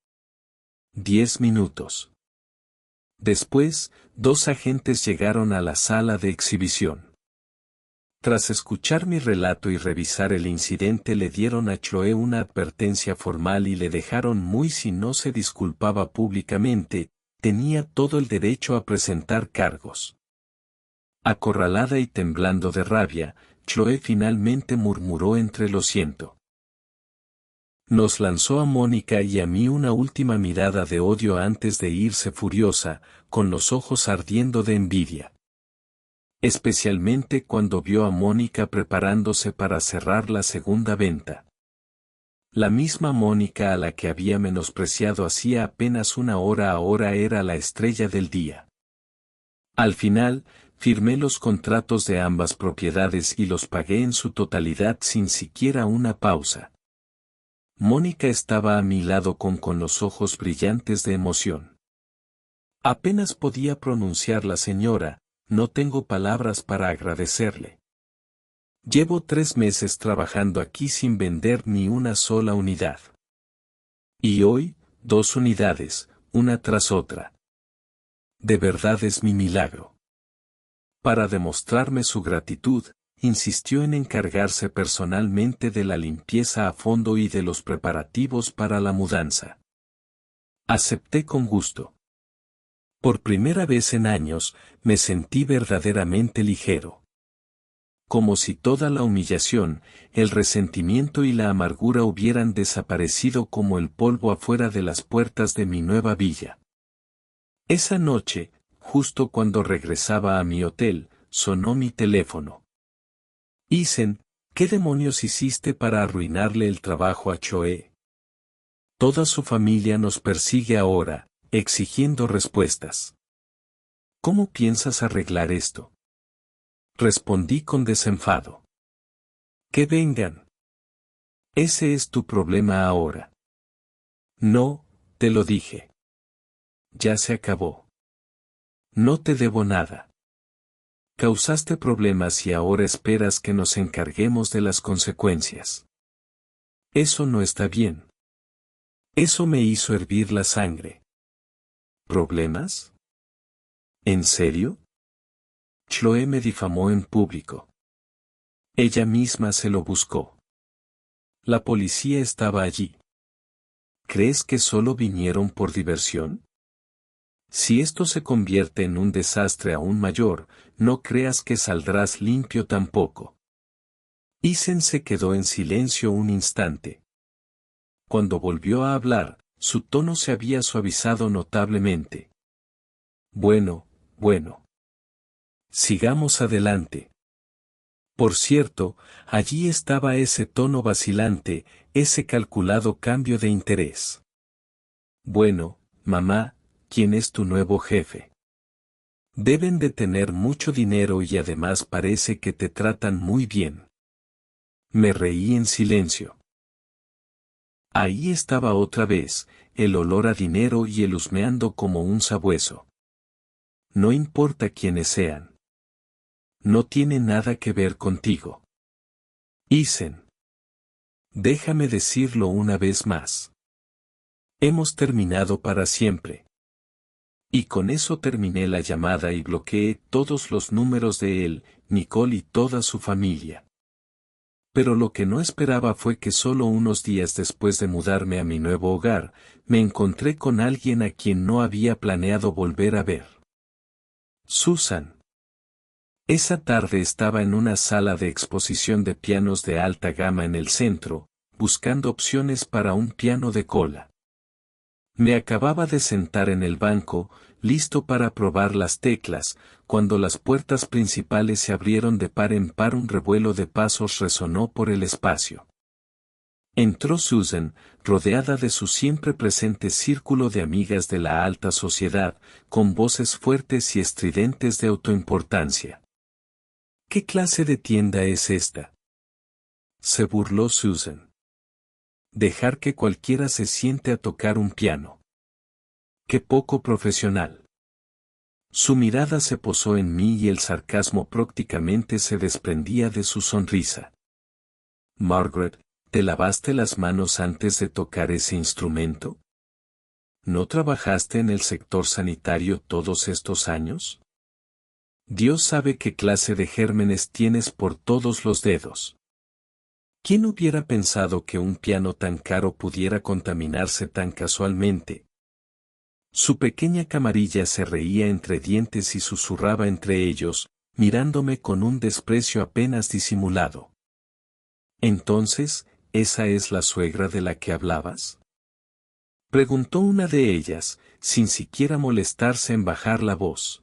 10 minutos. Después, 2 agentes llegaron a la sala de exhibición. Tras escuchar mi relato y revisar el incidente le dieron a Chloe una advertencia formal y le dejaron muy si no se disculpaba públicamente, tenía todo el derecho a presentar cargos. Acorralada y temblando de rabia, Chloe finalmente murmuró entre lo siento. Nos lanzó a Mónica y a mí una última mirada de odio antes de irse furiosa, con los ojos ardiendo de envidia. Especialmente cuando vio a Mónica preparándose para cerrar la segunda venta. La misma Mónica a la que había menospreciado hacía apenas una hora ahora era la estrella del día. Al final, firmé los contratos de ambas propiedades y los pagué en su totalidad sin siquiera una pausa. Mónica estaba a mi lado con los ojos brillantes de emoción. Apenas podía pronunciar la señora, no tengo palabras para agradecerle. Llevo 3 meses trabajando aquí sin vender ni una sola unidad. Y hoy, 2 unidades, una tras otra. De verdad es mi milagro. Para demostrarme su gratitud, insistió en encargarse personalmente de la limpieza a fondo y de los preparativos para la mudanza. Acepté con gusto. Por primera vez en años, me sentí verdaderamente ligero. Como si toda la humillación, el resentimiento y la amargura hubieran desaparecido como el polvo afuera de las puertas de mi nueva villa. Esa noche, justo cuando regresaba a mi hotel, sonó mi teléfono. Isen, ¿qué demonios hiciste para arruinarle el trabajo a Chloe? Toda su familia nos persigue ahora, exigiendo respuestas. ¿Cómo piensas arreglar esto? Respondí con desenfado. Que vengan. Ese es tu problema ahora. No, te lo dije. Ya se acabó. No te debo nada. Causaste problemas y ahora esperas que nos encarguemos de las consecuencias. Eso no está bien. Eso me hizo hervir la sangre. ¿Problemas? ¿En serio? Chloe me difamó en público. Ella misma se lo buscó. La policía estaba allí. ¿Crees que solo vinieron por diversión? Si esto se convierte en un desastre aún mayor, no creas que saldrás limpio tampoco. Isen se quedó en silencio un instante. Cuando volvió a hablar, su tono se había suavizado notablemente. Bueno. Sigamos adelante. Por cierto, allí estaba ese tono vacilante, ese calculado cambio de interés. Bueno, mamá, ¿quién es tu nuevo jefe? Deben de tener mucho dinero y además parece que te tratan muy bien. Me reí en silencio. Ahí estaba otra vez, el olor a dinero y el husmeando como un sabueso. No importa quiénes sean. No tiene nada que ver contigo. Isen. Déjame decirlo una vez más. Hemos terminado para siempre. Y con eso terminé la llamada y bloqueé todos los números de él, Nicole y toda su familia. Pero lo que no esperaba fue que solo unos días después de mudarme a mi nuevo hogar, me encontré con alguien a quien no había planeado volver a ver. Susan. Esa tarde estaba en una sala de exposición de pianos de alta gama en el centro, buscando opciones para un piano de cola. Me acababa de sentar en el banco, listo para probar las teclas, cuando las puertas principales se abrieron de par en par. Un revuelo de pasos resonó por el espacio. Entró Susan, rodeada de su siempre presente círculo de amigas de la alta sociedad, con voces fuertes y estridentes de autoimportancia. ¿Qué clase de tienda es esta?, se burló Susan. Dejar que cualquiera se siente a tocar un piano. ¡Qué poco profesional! Su mirada se posó en mí y el sarcasmo prácticamente se desprendía de su sonrisa. Margaret, ¿te lavaste las manos antes de tocar ese instrumento? ¿No trabajaste en el sector sanitario todos estos años? Dios sabe qué clase de gérmenes tienes por todos los dedos. ¿Quién hubiera pensado que un piano tan caro pudiera contaminarse tan casualmente? Su pequeña camarilla se reía entre dientes y susurraba entre ellos, mirándome con un desprecio apenas disimulado. Entonces, ¿esa es la suegra de la que hablabas?, preguntó una de ellas, sin siquiera molestarse en bajar la voz.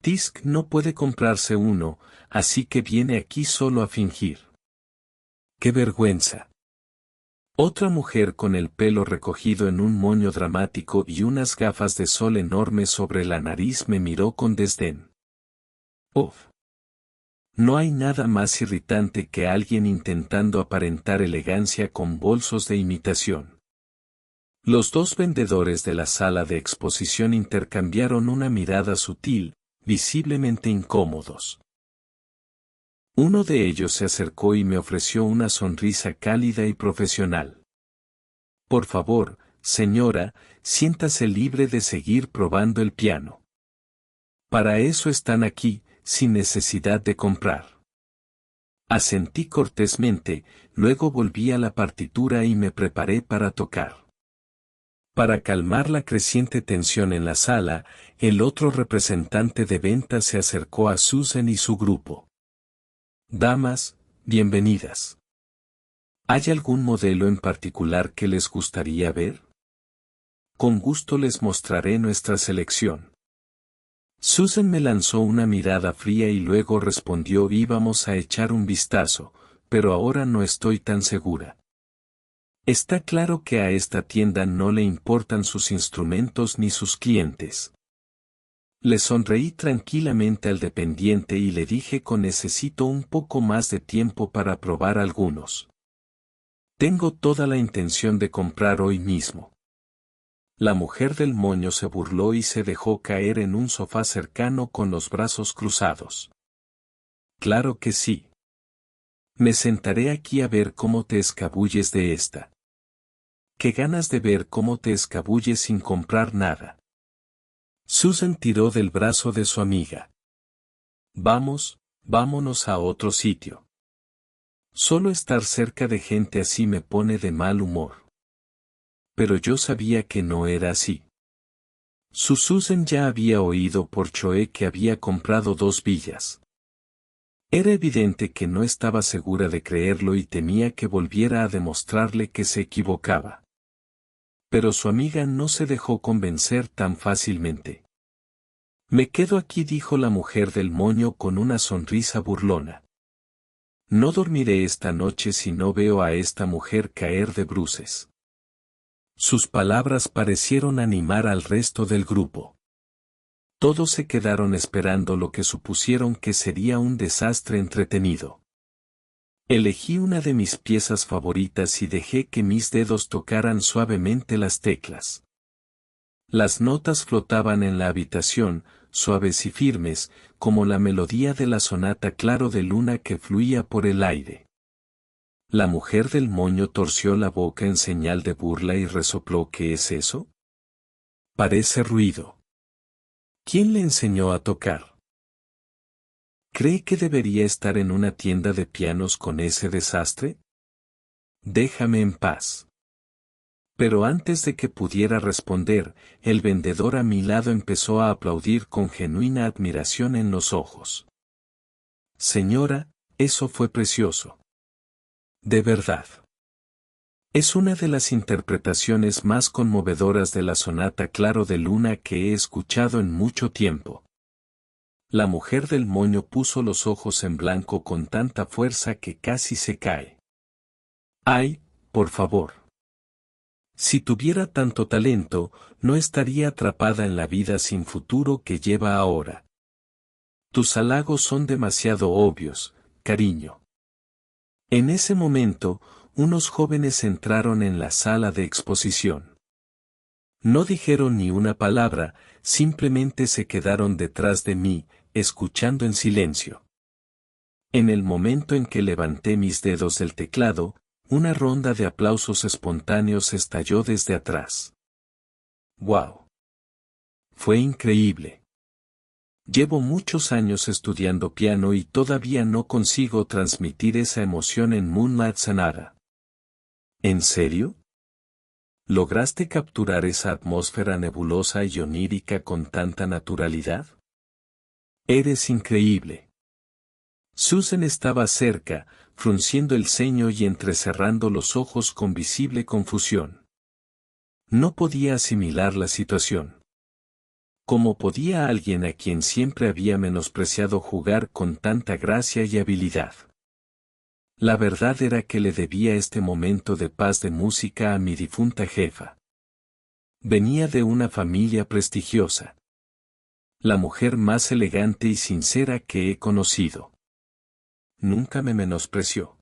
Tisk no puede comprarse uno, así que viene aquí solo a fingir. ¡Qué vergüenza! Otra mujer con el pelo recogido en un moño dramático y unas gafas de sol enormes sobre la nariz me miró con desdén. ¡Uf! No hay nada más irritante que alguien intentando aparentar elegancia con bolsos de imitación. Los dos vendedores de la sala de exposición intercambiaron una mirada sutil, visiblemente incómodos. Uno de ellos se acercó y me ofreció una sonrisa cálida y profesional. Por favor, señora, siéntase libre de seguir probando el piano. Para eso están aquí, sin necesidad de comprar. Asentí cortésmente, luego volví a la partitura y me preparé para tocar. Para calmar la creciente tensión en la sala, el otro representante de ventas se acercó a Susan y su grupo. Damas, bienvenidas. ¿Hay algún modelo en particular que les gustaría ver? Con gusto les mostraré nuestra selección. Susan me lanzó una mirada fría y luego respondió: íbamos a echar un vistazo, pero ahora no estoy tan segura. Está claro que a esta tienda no le importan sus instrumentos ni sus clientes. Le sonreí tranquilamente al dependiente y le dije que necesito un poco más de tiempo para probar algunos. Tengo toda la intención de comprar hoy mismo. La mujer del moño se burló y se dejó caer en un sofá cercano con los brazos cruzados. Claro que sí. Me sentaré aquí a ver cómo te escabulles de esta. Qué ganas de ver cómo te escabulles sin comprar nada. Susan tiró del brazo de su amiga. Vámonos a otro sitio. Solo estar cerca de gente así me pone de mal humor. Pero yo sabía que no era así. Susan ya había oído por Choe que había comprado 2 villas. Era evidente que no estaba segura de creerlo y temía que volviera a demostrarle que se equivocaba. Pero su amiga no se dejó convencer tan fácilmente. Me quedo aquí, dijo la mujer del moño con una sonrisa burlona. No dormiré esta noche si no veo a esta mujer caer de bruces. Sus palabras parecieron animar al resto del grupo. Todos se quedaron esperando lo que supusieron que sería un desastre entretenido. Elegí una de mis piezas favoritas y dejé que mis dedos tocaran suavemente las teclas. Las notas flotaban en la habitación, suaves y firmes, como la melodía de la sonata Claro de Luna que fluía por el aire. La mujer del moño torció la boca en señal de burla y resopló: ¿qué es eso? Parece ruido. ¿Quién le enseñó a tocar? ¿Cree que debería estar en una tienda de pianos con ese desastre? Déjame en paz. Pero antes de que pudiera responder, el vendedor a mi lado empezó a aplaudir con genuina admiración en los ojos. Señora, eso fue precioso. De verdad. Es una de las interpretaciones más conmovedoras de la sonata Claro de Luna que he escuchado en mucho tiempo. La mujer del moño puso los ojos en blanco con tanta fuerza que casi se cae. ¡Ay, por favor! Si tuviera tanto talento, no estaría atrapada en la vida sin futuro que lleva ahora. Tus halagos son demasiado obvios, cariño. En ese momento, unos jóvenes entraron en la sala de exposición. No dijeron ni una palabra, simplemente se quedaron detrás de mí, escuchando en silencio. En el momento en que levanté mis dedos del teclado, una ronda de aplausos espontáneos estalló desde atrás. ¡Wow! Fue increíble. Llevo muchos años estudiando piano y todavía no consigo transmitir esa emoción en Moonlight Sonata. ¿En serio? ¿Lograste capturar esa atmósfera nebulosa y onírica con tanta naturalidad? Eres increíble. Susan estaba cerca, frunciendo el ceño y entrecerrando los ojos con visible confusión. No podía asimilar la situación. ¿Cómo podía alguien a quien siempre había menospreciado jugar con tanta gracia y habilidad? La verdad era que le debía este momento de paz de música a mi difunta jefa. Venía de una familia prestigiosa. La mujer más elegante y sincera que he conocido. Nunca me menospreció.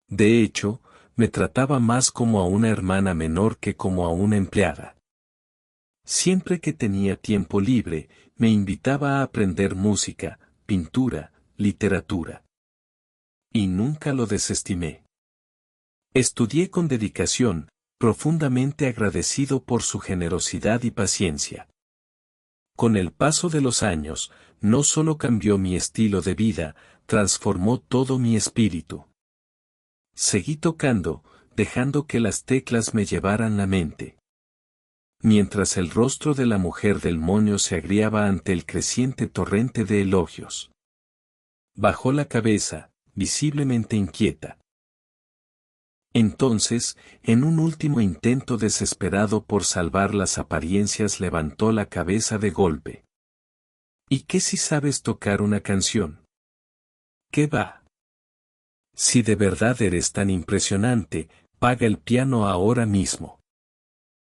De hecho, me trataba más como a una hermana menor que como a una empleada. Siempre que tenía tiempo libre, me invitaba a aprender música, pintura, literatura. Y nunca lo desestimé. Estudié con dedicación, profundamente agradecido por su generosidad y paciencia. Con el paso de los años, no solo cambió mi estilo de vida, transformó todo mi espíritu. Seguí tocando, dejando que las teclas me llevaran la mente. Mientras el rostro de la mujer del moño se agriaba ante el creciente torrente de elogios. Bajó la cabeza, visiblemente inquieta. Entonces, en un último intento desesperado por salvar las apariencias, levantó la cabeza de golpe. ¿Y qué si sabes tocar una canción? ¿Qué va? Si de verdad eres tan impresionante, paga el piano ahora mismo.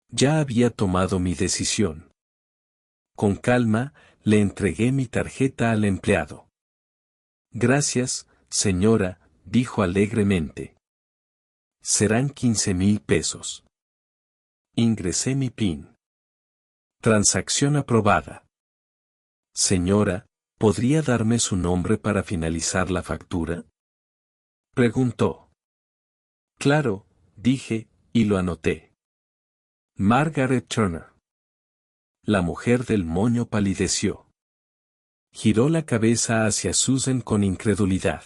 Ya había tomado mi decisión. Con calma, le entregué mi tarjeta al empleado. Gracias, señora, dijo alegremente. Serán 15,000 pesos. Ingresé mi PIN. Transacción aprobada. Señora, ¿podría darme su nombre para finalizar la factura? Preguntó. Claro, dije, y lo anoté. Margaret Turner. La mujer del moño palideció. Giró la cabeza hacia Susan con incredulidad.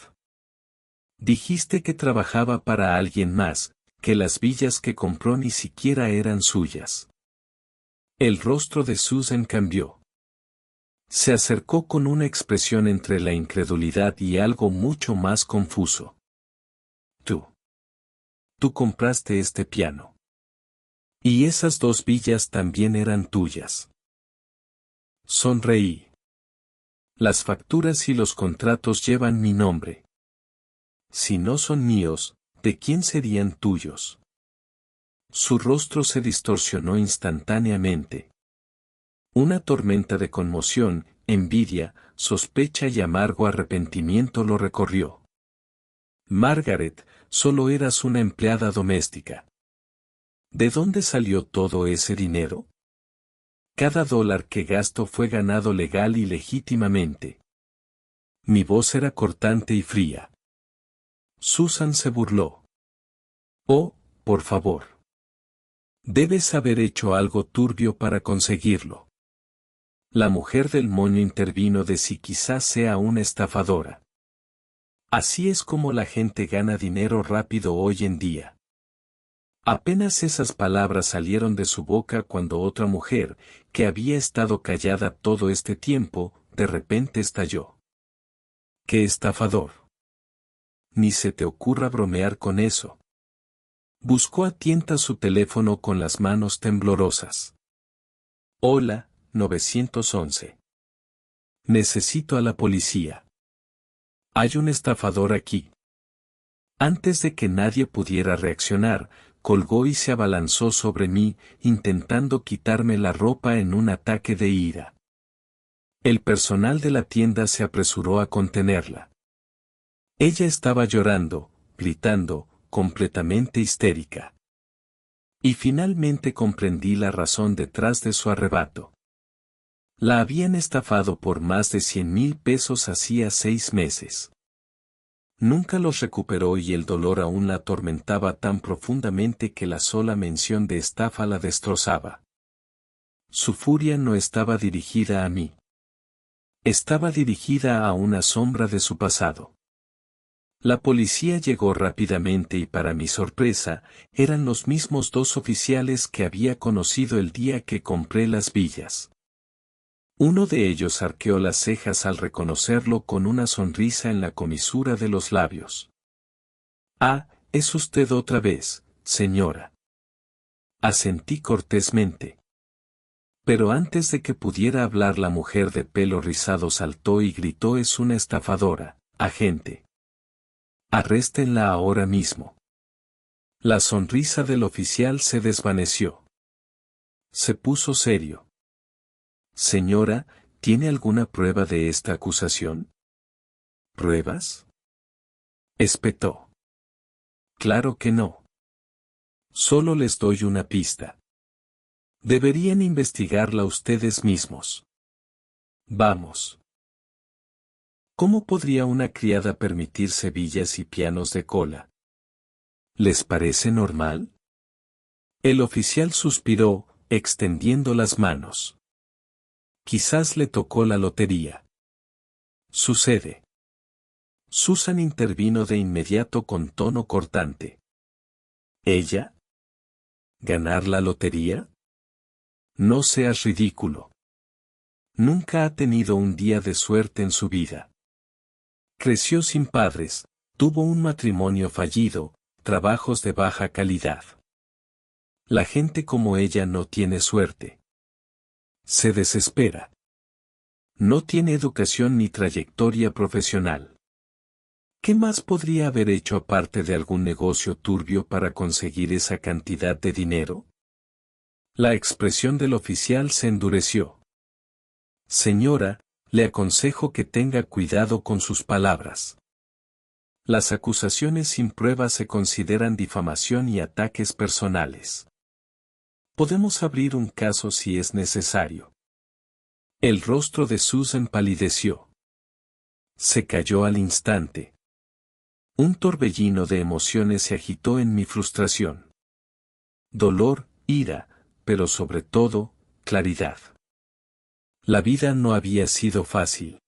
Dijiste que trabajaba para alguien más, que las villas que compró ni siquiera eran suyas. El rostro de Susan cambió. Se acercó con una expresión entre la incredulidad y algo mucho más confuso. Tú compraste este piano. Y esas 2 villas también eran tuyas. Sonreí. Las facturas y los contratos llevan mi nombre. Si no son míos, ¿de quién serían tuyos? Su rostro se distorsionó instantáneamente. Una tormenta de conmoción, envidia, sospecha y amargo arrepentimiento lo recorrió. Margaret, solo eras una empleada doméstica. ¿De dónde salió todo ese dinero? Cada dólar que gasto fue ganado legal y legítimamente. Mi voz era cortante y fría. Susan se burló. Oh, por favor. Debes haber hecho algo turbio para conseguirlo. La mujer del moño intervino de si quizás sea una estafadora. Así es como la gente gana dinero rápido hoy en día. Apenas esas palabras salieron de su boca cuando otra mujer, que había estado callada todo este tiempo, de repente estalló. ¡Qué estafador! Ni se te ocurra bromear con eso. Buscó a tientas su teléfono con las manos temblorosas. Hola, 911. Necesito a la policía. Hay un estafador aquí. Antes de que nadie pudiera reaccionar, colgó y se abalanzó sobre mí, intentando quitarme la ropa en un ataque de ira. El personal de la tienda se apresuró a contenerla. Ella estaba llorando, gritando, completamente histérica. Y finalmente comprendí la razón detrás de su arrebato. La habían estafado por más de 100,000 pesos hacía 6 meses. Nunca los recuperó y el dolor aún la atormentaba tan profundamente que la sola mención de estafa la destrozaba. Su furia no estaba dirigida a mí. Estaba dirigida a una sombra de su pasado. La policía llegó rápidamente y para mi sorpresa, eran los mismos 2 oficiales que había conocido el día que compré las villas. Uno de ellos arqueó las cejas al reconocerlo con una sonrisa en la comisura de los labios. Ah, es usted otra vez, señora. Asentí cortésmente. Pero antes de que pudiera hablar la mujer de pelo rizado saltó y gritó: es una estafadora, agente. Arréstenla ahora mismo. La sonrisa del oficial se desvaneció. Se puso serio. Señora, ¿tiene alguna prueba de esta acusación? ¿Pruebas?, espetó. Claro que no. Solo les doy una pista. Deberían investigarla ustedes mismos. Vamos. ¿Cómo podría una criada permitirse villas y pianos de cola? ¿Les parece normal? El oficial suspiró, extendiendo las manos. Quizás le tocó la lotería. Sucede. Susan intervino de inmediato con tono cortante. ¿Ella? ¿Ganar la lotería? No seas ridículo. Nunca ha tenido un día de suerte en su vida. Creció sin padres, tuvo un matrimonio fallido, trabajos de baja calidad. La gente como ella no tiene suerte. Se desespera. No tiene educación ni trayectoria profesional. ¿Qué más podría haber hecho aparte de algún negocio turbio para conseguir esa cantidad de dinero? La expresión del oficial se endureció. Señora, le aconsejo que tenga cuidado con sus palabras. Las acusaciones sin pruebas se consideran difamación y ataques personales. Podemos abrir un caso si es necesario. El rostro de Susan palideció. Se cayó al instante. Un torbellino de emociones se agitó en mi frustración. Dolor, ira, pero sobre todo, claridad. La vida no había sido fácil.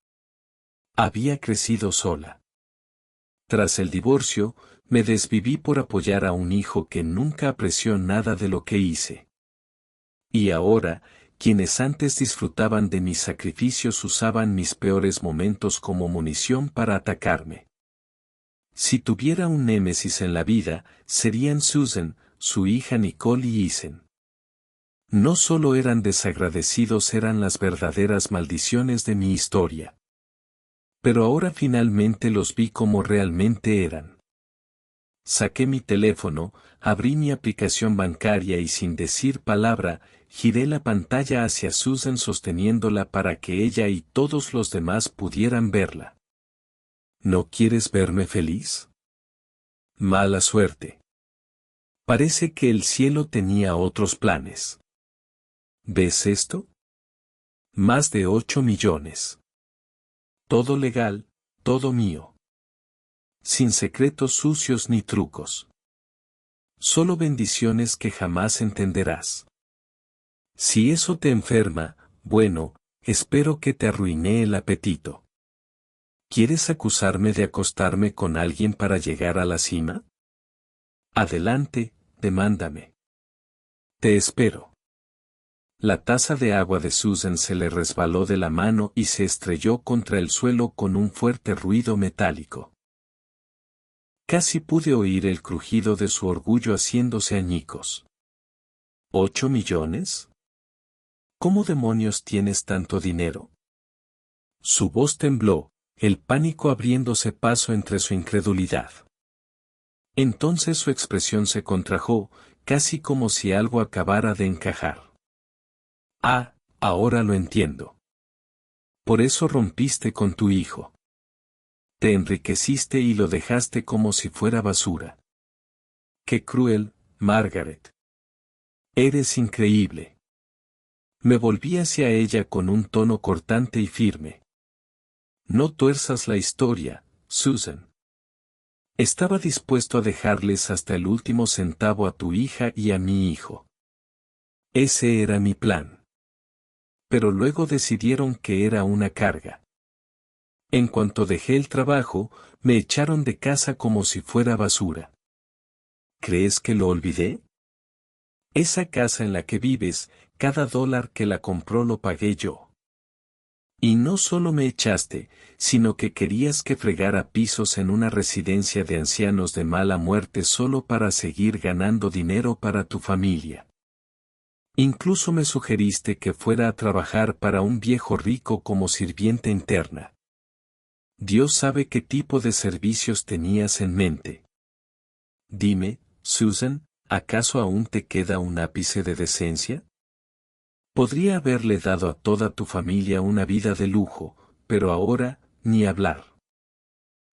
Había crecido sola. Tras el divorcio, me desviví por apoyar a un hijo que nunca apreció nada de lo que hice. Y ahora, quienes antes disfrutaban de mis sacrificios usaban mis peores momentos como munición para atacarme. Si tuviera un némesis en la vida, serían Susan, su hija Nicole y Ethan. No solo eran desagradecidos, eran las verdaderas maldiciones de mi historia. Pero ahora finalmente los vi como realmente eran. Saqué mi teléfono, abrí mi aplicación bancaria y sin decir palabra, giré la pantalla hacia Susan sosteniéndola para que ella y todos los demás pudieran verla. ¿No quieres verme feliz? Mala suerte. Parece que el cielo tenía otros planes. ¿Ves esto? Más de 8 millones. Todo legal, todo mío. Sin secretos sucios ni trucos. Solo bendiciones que jamás entenderás. Si eso te enferma, bueno, espero que te arruiné el apetito. ¿Quieres acusarme de acostarme con alguien para llegar a la cima? Adelante, demándame. Te espero. La taza de agua de Susan se le resbaló de la mano y se estrelló contra el suelo con un fuerte ruido metálico. Casi pude oír el crujido de su orgullo haciéndose añicos. ¿8 millones? ¿Cómo demonios tienes tanto dinero? Su voz tembló, el pánico abriéndose paso entre su incredulidad. Entonces su expresión se contrajo, casi como si algo acabara de encajar. Ah, ahora lo entiendo. Por eso rompiste con tu hijo. Te enriqueciste y lo dejaste como si fuera basura. Qué cruel, Margaret. Eres increíble. Me volví hacia ella con un tono cortante y firme. No tuerzas la historia, Susan. Estaba dispuesto a dejarles hasta el último centavo a tu hija y a mi hijo. Ese era mi plan. Pero luego decidieron que era una carga. En cuanto dejé el trabajo, me echaron de casa como si fuera basura. ¿Crees que lo olvidé? Esa casa en la que vives, cada dólar que la compró lo pagué yo. Y no solo me echaste, sino que querías que fregara pisos en una residencia de ancianos de mala muerte solo para seguir ganando dinero para tu familia. Incluso me sugeriste que fuera a trabajar para un viejo rico como sirvienta interna. Dios sabe qué tipo de servicios tenías en mente. Dime, Susan, ¿acaso aún te queda un ápice de decencia? Podría haberle dado a toda tu familia una vida de lujo, pero ahora, ni hablar.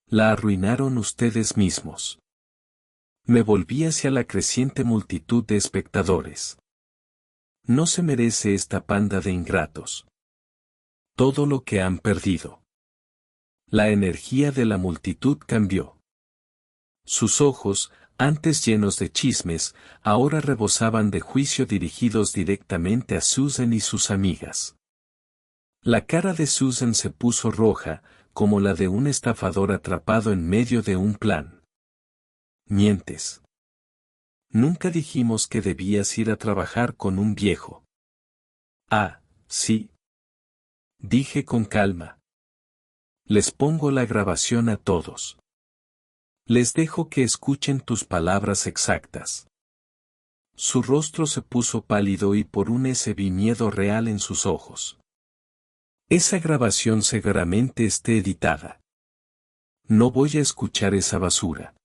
La arruinaron ustedes mismos. Me volví hacia la creciente multitud de espectadores. No se merece esta panda de ingratos. Todo lo que han perdido. La energía de la multitud cambió. Sus ojos, antes llenos de chismes, ahora rebosaban de juicio dirigidos directamente a Susan y sus amigas. La cara de Susan se puso roja, como la de un estafador atrapado en medio de un plan. Mientes. Nunca dijimos que debías ir a trabajar con un viejo. Ah, sí. Dije con calma. Les pongo la grabación a todos. Les dejo que escuchen tus palabras exactas. Su rostro se puso pálido y por un vi miedo real en sus ojos. Esa grabación seguramente esté editada. No voy a escuchar esa basura.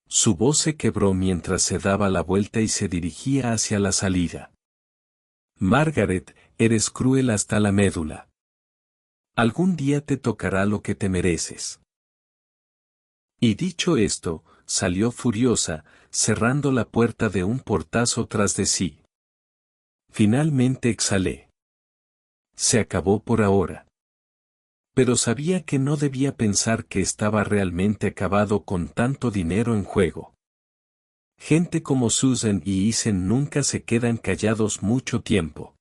Su voz se quebró mientras se daba la vuelta y se dirigía hacia la salida. Margaret, eres cruel hasta la médula. Algún día te tocará lo que te mereces. Y dicho esto, salió furiosa, cerrando la puerta de un portazo tras de sí. Finalmente exhalé. Se acabó por ahora. Pero sabía que no debía pensar que estaba realmente acabado con tanto dinero en juego. Gente como Susan y Isen nunca se quedan callados mucho tiempo.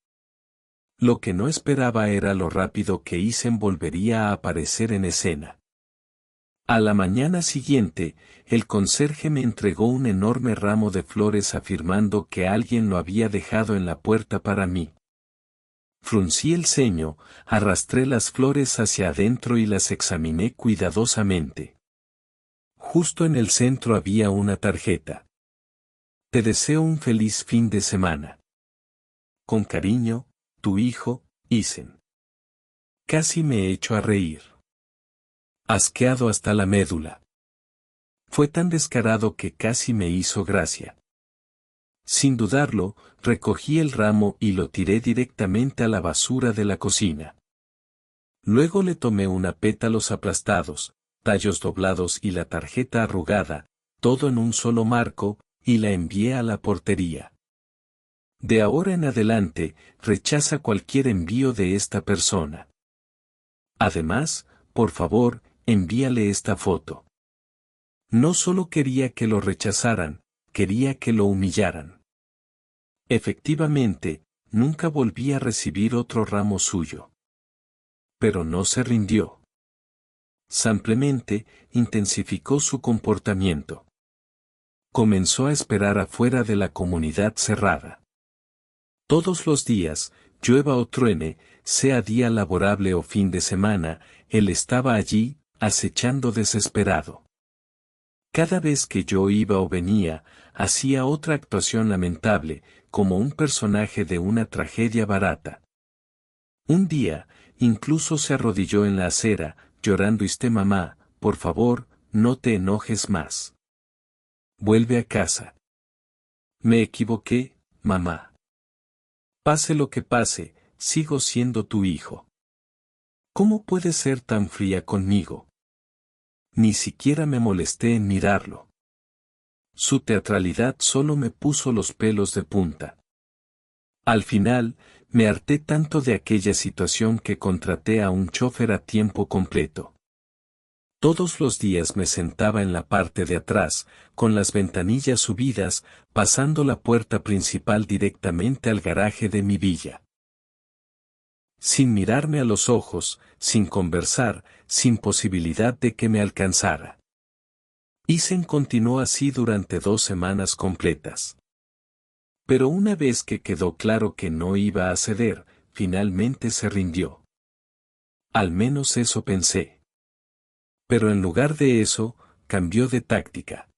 Lo que no esperaba era lo rápido que Isen volvería a aparecer en escena. A la mañana siguiente, el conserje me entregó un enorme ramo de flores afirmando que alguien lo había dejado en la puerta para mí. Fruncí el ceño, arrastré las flores hacia adentro y las examiné cuidadosamente. Justo en el centro había una tarjeta. Te deseo un feliz fin de semana. Con cariño, tu hijo, Isen. Casi me echo a reír. Asqueado hasta la médula. Fue tan descarado que casi me hizo gracia. Sin dudarlo, recogí el ramo y lo tiré directamente a la basura de la cocina. Luego le tomé pétalos aplastados, tallos doblados y la tarjeta arrugada, todo en un solo marco, y la envié a la portería. De ahora en adelante, rechaza cualquier envío de esta persona. Además, por favor, envíale esta foto. No solo quería que lo rechazaran, quería que lo humillaran. Efectivamente, nunca volví a recibir otro ramo suyo. Pero no se rindió. Simplemente, intensificó su comportamiento. Comenzó a esperar afuera de la comunidad cerrada. Todos los días, llueva o truene, sea día laborable o fin de semana, él estaba allí, acechando desesperado. Cada vez que yo iba o venía, hacía otra actuación lamentable, como un personaje de una tragedia barata. Un día, incluso se arrodilló en la acera, llorando: mamá, por favor, no te enojes más. Vuelve a casa. Me equivoqué, mamá. Pase lo que pase, sigo siendo tu hijo. ¿Cómo puedes ser tan fría conmigo? Ni siquiera me molesté en mirarlo. Su teatralidad solo me puso los pelos de punta. Al final, me harté tanto de aquella situación que contraté a un chofer a tiempo completo. Todos los días me sentaba en la parte de atrás, con las ventanillas subidas, pasando la puerta principal directamente al garaje de mi villa. Sin mirarme a los ojos, sin conversar, sin posibilidad de que me alcanzara. Isen continuó así durante 2 semanas completas. Pero una vez que quedó claro que no iba a ceder, finalmente se rindió. Al menos eso pensé. Pero en lugar de eso, cambió de táctica.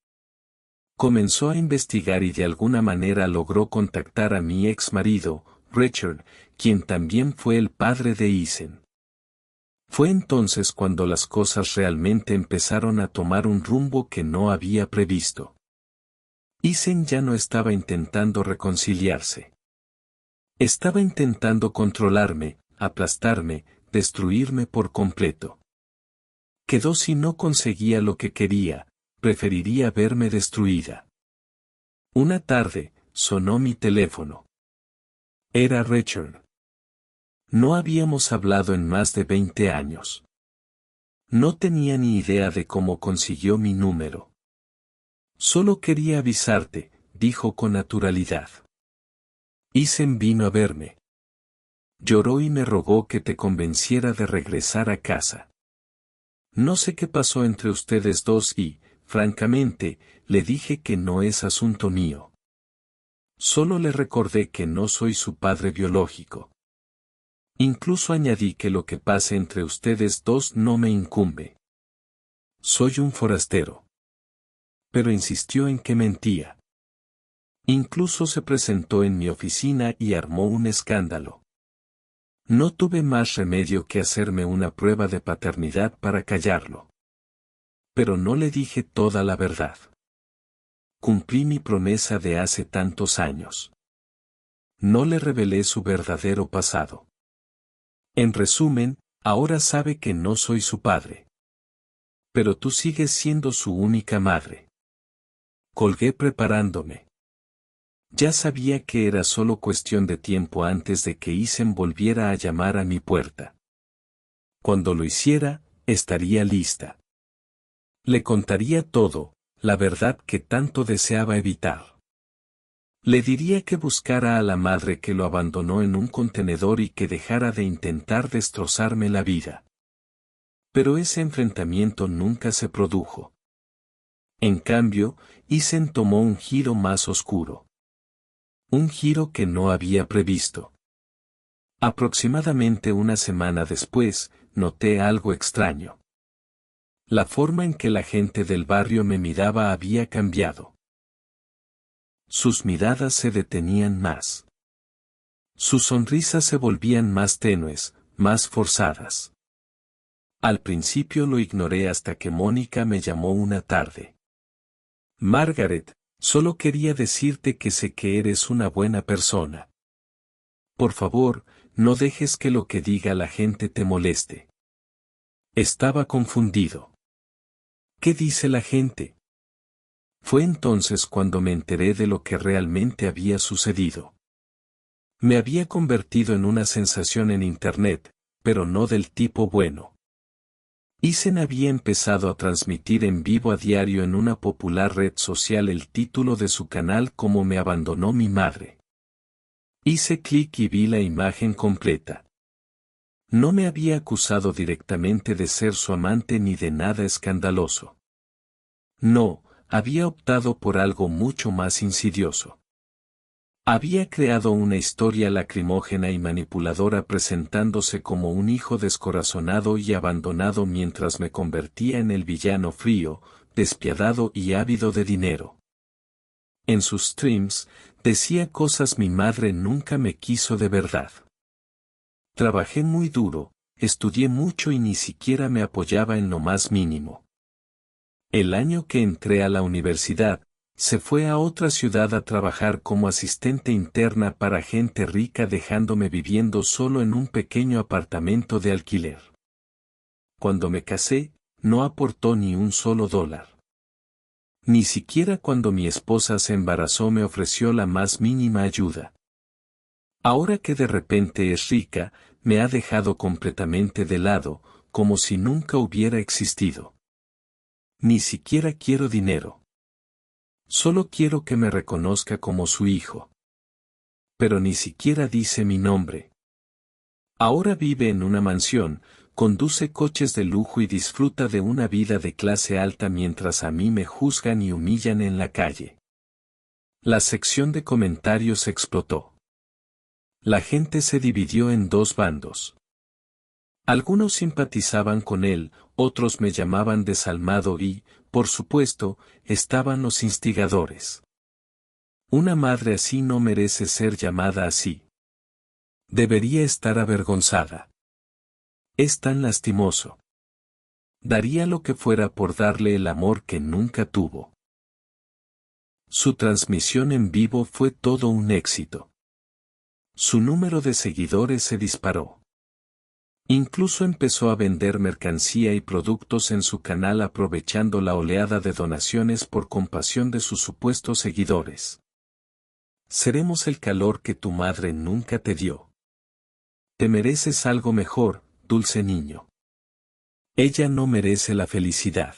Comenzó a investigar y de alguna manera logró contactar a mi ex marido, Richard, quien también fue el padre de Isen. Fue entonces cuando las cosas realmente empezaron a tomar un rumbo que no había previsto. Isen ya no estaba intentando reconciliarse. Estaba intentando controlarme, aplastarme, destruirme por completo. Quedó si no conseguía lo que quería, preferiría verme destruida. Una tarde, sonó mi teléfono. Era Richard. No habíamos hablado en más de 20 años. No tenía ni idea de cómo consiguió mi número. Solo quería avisarte, dijo con naturalidad. Isen vino a verme. Lloró y me rogó que te convenciera de regresar a casa. No sé qué pasó entre ustedes dos y, francamente, le dije que no es asunto mío. Solo le recordé que no soy su padre biológico. Incluso añadí que lo que pase entre ustedes dos no me incumbe. Soy un forastero. Pero insistió en que mentía. Incluso se presentó en mi oficina y armó un escándalo. No tuve más remedio que hacerme una prueba de paternidad para callarlo. Pero no le dije toda la verdad. Cumplí mi promesa de hace tantos años. No le revelé su verdadero pasado. En resumen, ahora sabe que no soy su padre. Pero tú sigues siendo su única madre. Colgué preparándome. Ya sabía que era solo cuestión de tiempo antes de que Isen volviera a llamar a mi puerta. Cuando lo hiciera, estaría lista. Le contaría todo, la verdad que tanto deseaba evitar. Le diría que buscara a la madre que lo abandonó en un contenedor y que dejara de intentar destrozarme la vida. Pero ese enfrentamiento nunca se produjo. En cambio, Isen tomó un giro más oscuro. Un giro que no había previsto. Aproximadamente una semana después, noté algo extraño. La forma en que la gente del barrio me miraba había cambiado. Sus miradas se detenían más. Sus sonrisas se volvían más tenues, más forzadas. Al principio lo ignoré hasta que Mónica me llamó una tarde. Margaret, solo quería decirte que sé que eres una buena persona. Por favor, no dejes que lo que diga la gente te moleste. Estaba confundido. ¿Qué dice la gente? Fue entonces cuando me enteré de lo que realmente había sucedido. Me había convertido en una sensación en Internet, pero no del tipo bueno. Isen había empezado a transmitir en vivo a diario en una popular red social el título de su canal como Me abandonó mi madre. Hice clic y vi la imagen completa. No me había acusado directamente de ser su amante ni de nada escandaloso. No, había optado por algo mucho más insidioso. Había creado una historia lacrimógena y manipuladora presentándose como un hijo descorazonado y abandonado mientras me convertía en el villano frío, despiadado y ávido de dinero. En sus streams, decía cosas mi madre nunca me quiso de verdad. Trabajé muy duro, estudié mucho y ni siquiera me apoyaba en lo más mínimo. El año que entré a la universidad, se fue a otra ciudad a trabajar como asistente interna para gente rica dejándome viviendo solo en un pequeño apartamento de alquiler. Cuando me casé, no aportó ni un solo dólar. Ni siquiera cuando mi esposa se embarazó me ofreció la más mínima ayuda. Ahora que de repente es rica, me ha dejado completamente de lado, como si nunca hubiera existido. Ni siquiera quiero dinero. Solo quiero que me reconozca como su hijo. Pero ni siquiera dice mi nombre. Ahora vive en una mansión, conduce coches de lujo y disfruta de una vida de clase alta mientras a mí me juzgan y humillan en la calle. La sección de comentarios explotó. La gente se dividió en dos bandos. Algunos simpatizaban con él, otros me llamaban desalmado y, por supuesto, estaban los instigadores. Una madre así no merece ser llamada así. Debería estar avergonzada. Es tan lastimoso. Daría lo que fuera por darle el amor que nunca tuvo. Su transmisión en vivo fue todo un éxito. Su número de seguidores se disparó. Incluso empezó a vender mercancía y productos en su canal aprovechando la oleada de donaciones por compasión de sus supuestos seguidores. Seremos el calor que tu madre nunca te dio. Te mereces algo mejor, dulce niño. Ella no merece la felicidad.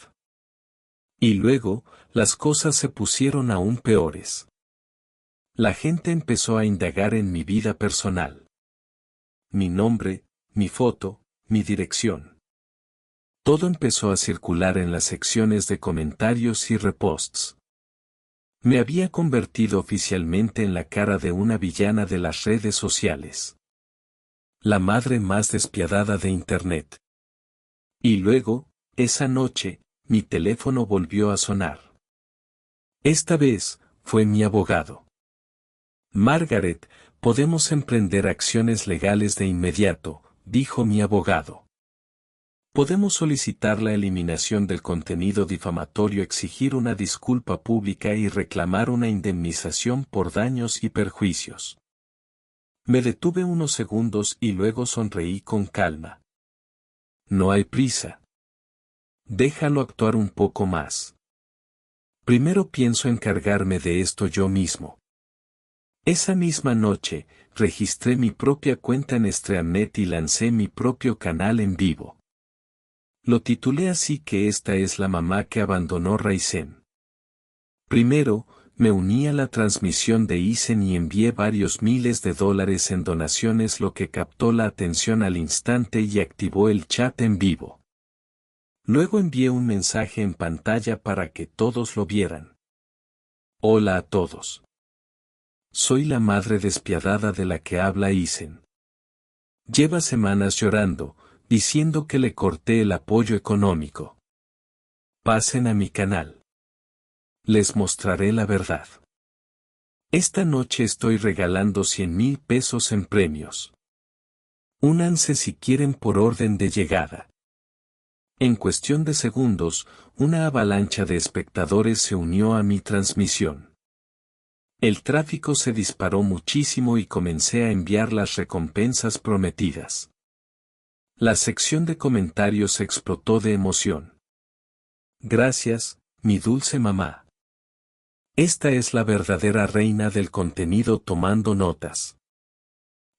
Y luego, las cosas se pusieron aún peores. La gente empezó a indagar en mi vida personal. Mi nombre, mi foto, mi dirección. Todo empezó a circular en las secciones de comentarios y reposts. Me había convertido oficialmente en la cara de una villana de las redes sociales. La madre más despiadada de Internet. Y luego, esa noche, mi teléfono volvió a sonar. Esta vez, fue mi abogado. Margaret, podemos emprender acciones legales de inmediato, dijo mi abogado. Podemos solicitar la eliminación del contenido difamatorio, exigir una disculpa pública y reclamar una indemnización por daños y perjuicios. Me detuve unos segundos y luego sonreí con calma. No hay prisa. Déjalo actuar un poco más. Primero pienso encargarme de esto yo mismo. Esa misma noche, registré mi propia cuenta en Streamnet y lancé mi propio canal en vivo. Lo titulé así: que esta es la mamá que abandonó Raizen. Primero, me uní a la transmisión de Isen y envié varios miles de dólares en donaciones, lo que captó la atención al instante y activó el chat en vivo. Luego envié un mensaje en pantalla para que todos lo vieran. Hola a todos. Soy la madre despiadada de la que habla Isen. Lleva semanas llorando, diciendo que le corté el apoyo económico. Pasen a mi canal. Les mostraré la verdad. Esta noche estoy regalando 100,000 pesos en premios. Únanse si quieren por orden de llegada. En cuestión de segundos, una avalancha de espectadores se unió a mi transmisión. El tráfico se disparó muchísimo y comencé a enviar las recompensas prometidas. La sección de comentarios explotó de emoción. Gracias, mi dulce mamá. Esta es la verdadera reina del contenido tomando notas.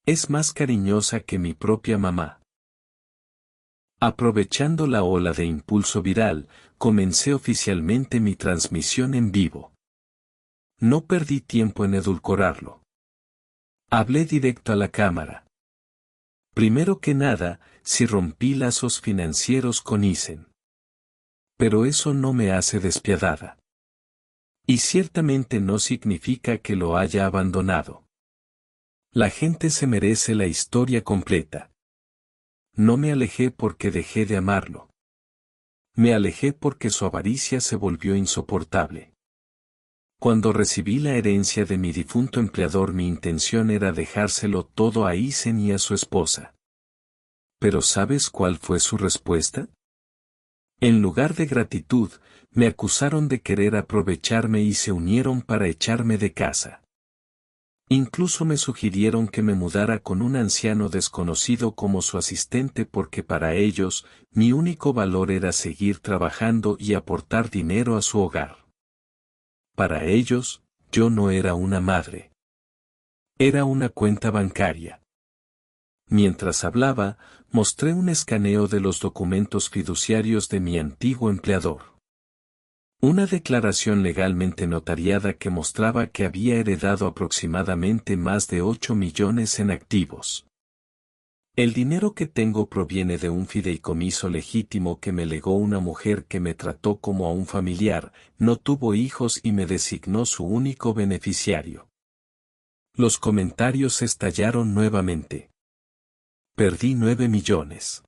Es más cariñosa que mi propia mamá. Aprovechando la ola de impulso viral, comencé oficialmente mi transmisión en vivo. No perdí tiempo en edulcorarlo. Hablé directo a la cámara. Primero que nada, si rompí lazos financieros con Isen. Pero eso no me hace despiadada. Y ciertamente no significa que lo haya abandonado. La gente se merece la historia completa. No me alejé porque dejé de amarlo. Me alejé porque su avaricia se volvió insoportable. Cuando recibí la herencia de mi difunto empleador, mi intención era dejárselo todo a Isen y a su esposa. ¿Pero sabes cuál fue su respuesta? En lugar de gratitud, me acusaron de querer aprovecharme y se unieron para echarme de casa. Incluso me sugirieron que me mudara con un anciano desconocido como su asistente porque para ellos, mi único valor era seguir trabajando y aportar dinero a su hogar. Para ellos, yo no era una madre. Era una cuenta bancaria. Mientras hablaba, mostré un escaneo de los documentos fiduciarios de mi antiguo empleador. Una declaración legalmente notariada que mostraba que había heredado aproximadamente más de 8 millones en activos. El dinero que tengo proviene de un fideicomiso legítimo que me legó una mujer que me trató como a un familiar, no tuvo hijos y me designó su único beneficiario. Los comentarios estallaron nuevamente. Perdí 9 millones.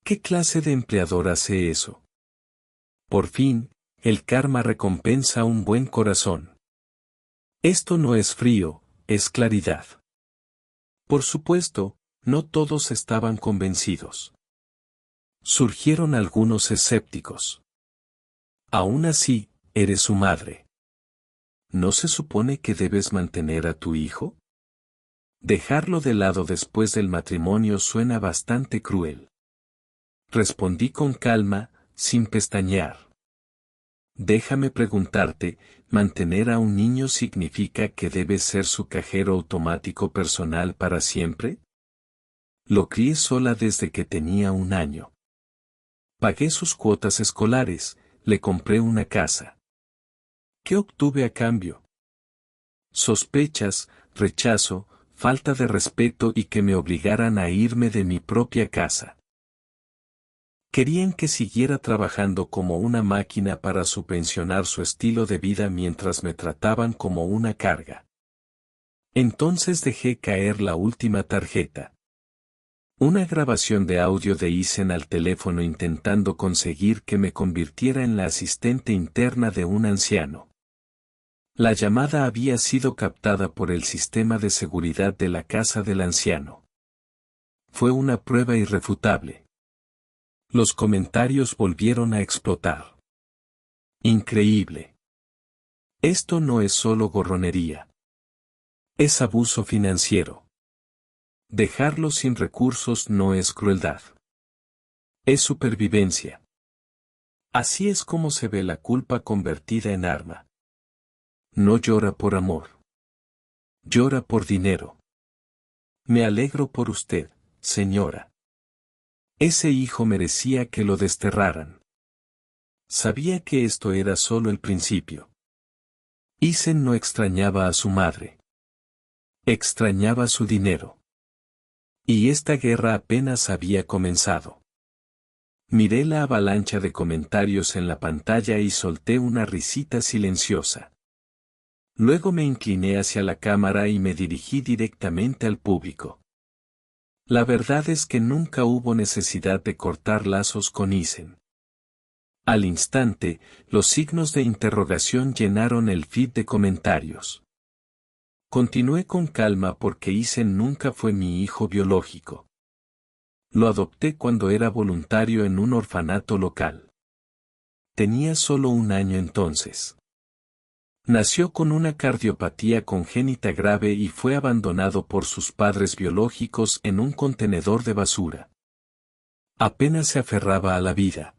¿Qué clase de empleador hace eso? Por fin, el karma recompensa un buen corazón. Esto no es frío, es claridad. Por supuesto, no todos estaban convencidos. Surgieron algunos escépticos. Aún así, eres su madre. ¿No se supone que debes mantener a tu hijo? Dejarlo de lado después del matrimonio suena bastante cruel. Respondí con calma, sin pestañear. Déjame preguntarte, ¿mantener a un niño significa que debes ser su cajero automático personal para siempre? Lo crié sola desde que tenía 1 año. Pagué sus cuotas escolares, le compré una casa. ¿Qué obtuve a cambio? Sospechas, rechazo, falta de respeto y que me obligaran a irme de mi propia casa. Querían que siguiera trabajando como una máquina para subvencionar su estilo de vida mientras me trataban como una carga. Entonces dejé caer la última tarjeta. Una grabación de audio de Isen al teléfono intentando conseguir que me convirtiera en la asistente interna de un anciano. La llamada había sido captada por el sistema de seguridad de la casa del anciano. Fue una prueba irrefutable. Los comentarios volvieron a explotar. Increíble. Esto no es solo gorronería. Es abuso financiero. Dejarlo sin recursos no es crueldad. Es supervivencia. Así es como se ve la culpa convertida en arma. No llora por amor. Llora por dinero. Me alegro por usted, señora. Ese hijo merecía que lo desterraran. Sabía que esto era solo el principio. Isen no extrañaba a su madre. Extrañaba su dinero. Y esta guerra apenas había comenzado. Miré la avalancha de comentarios en la pantalla y solté una risita silenciosa. Luego me incliné hacia la cámara y me dirigí directamente al público. La verdad es que nunca hubo necesidad de cortar lazos con Isen. Al instante, los signos de interrogación llenaron el feed de comentarios. Continué con calma porque Isen nunca fue mi hijo biológico. Lo adopté cuando era voluntario en un orfanato local. Tenía solo 1 año entonces. Nació con una cardiopatía congénita grave y fue abandonado por sus padres biológicos en un contenedor de basura. Apenas se aferraba a la vida.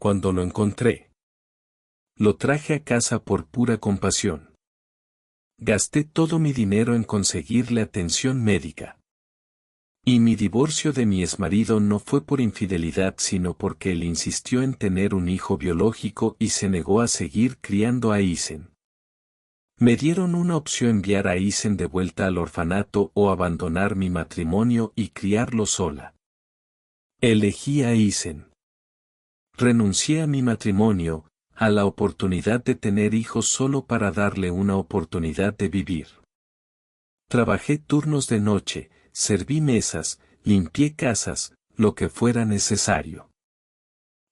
Cuando lo encontré, lo traje a casa por pura compasión. Gasté todo mi dinero en conseguirle atención médica. Y mi divorcio de mi exmarido no fue por infidelidad sino porque él insistió en tener un hijo biológico y se negó a seguir criando a Isen. Me dieron una opción: enviar a Isen de vuelta al orfanato o abandonar mi matrimonio y criarlo sola. Elegí a Isen. Renuncié a mi matrimonio, a la oportunidad de tener hijos solo para darle una oportunidad de vivir. Trabajé turnos de noche, serví mesas, limpié casas, lo que fuera necesario.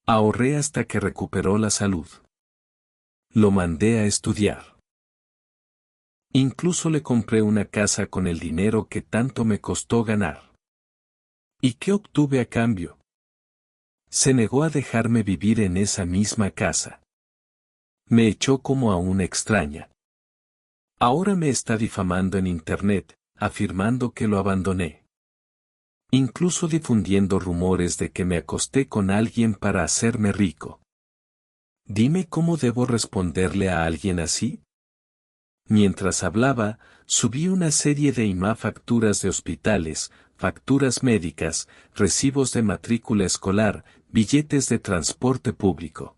Ahorré hasta que recuperó la salud. Lo mandé a estudiar. Incluso le compré una casa con el dinero que tanto me costó ganar. ¿Y qué obtuve a cambio? Se negó a dejarme vivir en esa misma casa. Me echó como a una extraña. Ahora me está difamando en internet, afirmando que lo abandoné. Incluso difundiendo rumores de que me acosté con alguien para hacerme rico. Dime cómo debo responderle a alguien así. Mientras hablaba, subí una serie de facturas de hospitales, facturas médicas, recibos de matrícula escolar, billetes de transporte público.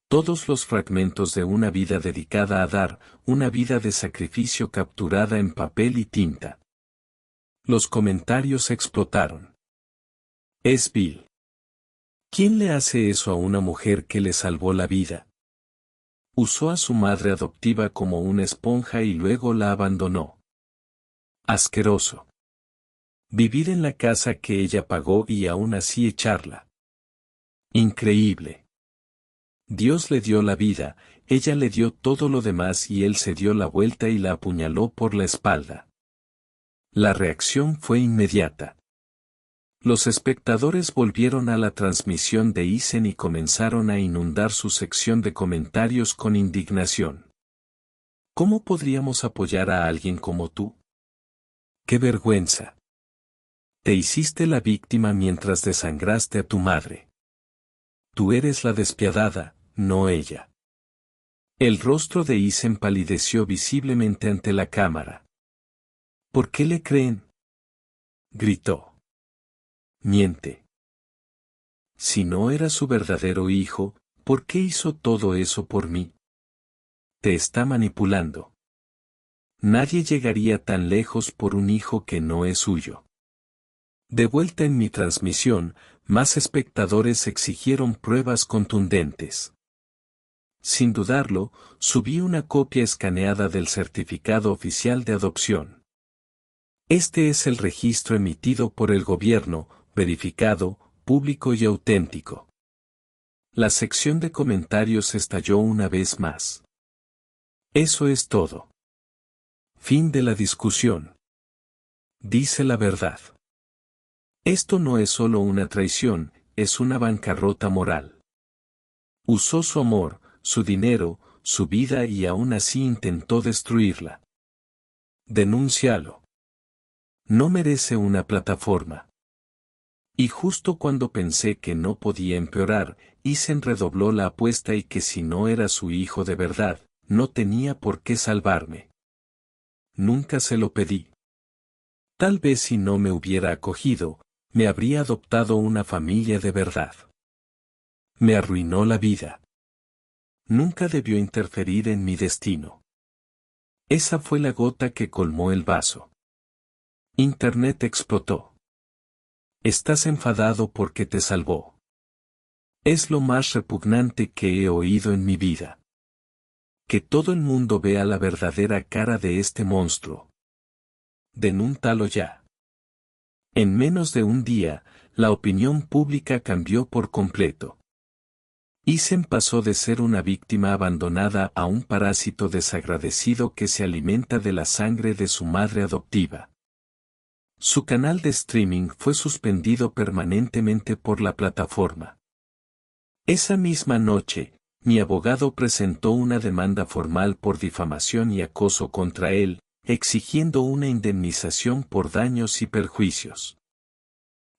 Todos los fragmentos de una vida dedicada a dar, una vida de sacrificio capturada en papel y tinta. Los comentarios explotaron. Es vil. ¿Quién le hace eso a una mujer que le salvó la vida? Usó a su madre adoptiva como una esponja y luego la abandonó. Asqueroso. Vivir en la casa que ella pagó y aún así echarla. Increíble. Dios le dio la vida, ella le dio todo lo demás y él se dio la vuelta y la apuñaló por la espalda. La reacción fue inmediata. Los espectadores volvieron a la transmisión de Isen y comenzaron a inundar su sección de comentarios con indignación. ¿Cómo podríamos apoyar a alguien como tú? ¡Qué vergüenza! Te hiciste la víctima mientras desangraste a tu madre. Tú eres la despiadada, no ella. El rostro de Isen palideció visiblemente ante la cámara. ¿Por qué le creen? Gritó. Miente. Si no era su verdadero hijo, ¿por qué hizo todo eso por mí? Te está manipulando. Nadie llegaría tan lejos por un hijo que no es suyo. De vuelta en mi transmisión, más espectadores exigieron pruebas contundentes. Sin dudarlo, subí una copia escaneada del certificado oficial de adopción. Este es el registro emitido por el gobierno, verificado, público y auténtico. La sección de comentarios estalló una vez más. Eso es todo. Fin de la discusión. Dice la verdad. Esto no es solo una traición, es una bancarrota moral. Usó su amor, su dinero, su vida y aún así intentó destruirla. Denúncialo. No merece una plataforma. Y justo cuando pensé que no podía empeorar, Isen redobló la apuesta y que si no era su hijo de verdad, no tenía por qué salvarme. Nunca se lo pedí. Tal vez si no me hubiera acogido, me habría adoptado una familia de verdad. Me arruinó la vida. Nunca debió interferir en mi destino. Esa fue la gota que colmó el vaso. Internet explotó. Estás enfadado porque te salvó. Es lo más repugnante que he oído en mi vida. Que todo el mundo vea la verdadera cara de este monstruo. Denúntalo ya. En menos de un día, la opinión pública cambió por completo. Isen pasó de ser una víctima abandonada a un parásito desagradecido que se alimenta de la sangre de su madre adoptiva. Su canal de streaming fue suspendido permanentemente por la plataforma. Esa misma noche, mi abogado presentó una demanda formal por difamación y acoso contra él, exigiendo una indemnización por daños y perjuicios.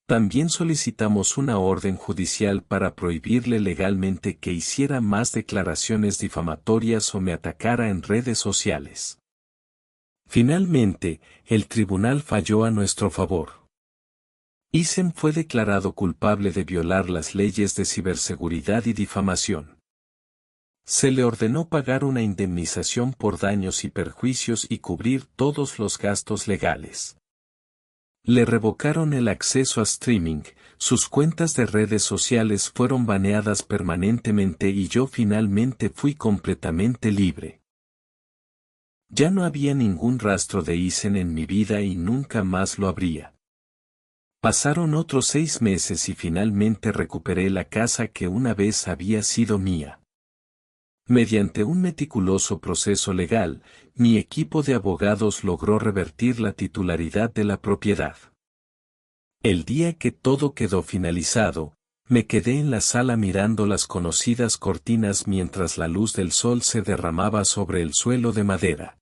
También solicitamos una orden judicial para prohibirle legalmente que hiciera más declaraciones difamatorias o me atacara en redes sociales. Finalmente, el tribunal falló a nuestro favor. Isen fue declarado culpable de violar las leyes de ciberseguridad y difamación. Se le ordenó pagar una indemnización por daños y perjuicios y cubrir todos los gastos legales. Le revocaron el acceso a streaming, sus cuentas de redes sociales fueron baneadas permanentemente y yo finalmente fui completamente libre. Ya no había ningún rastro de Isen en mi vida y nunca más lo habría. Pasaron otros 6 meses y finalmente recuperé la casa que una vez había sido mía. Mediante un meticuloso proceso legal, mi equipo de abogados logró revertir la titularidad de la propiedad. El día que todo quedó finalizado, me quedé en la sala mirando las conocidas cortinas mientras la luz del sol se derramaba sobre el suelo de madera.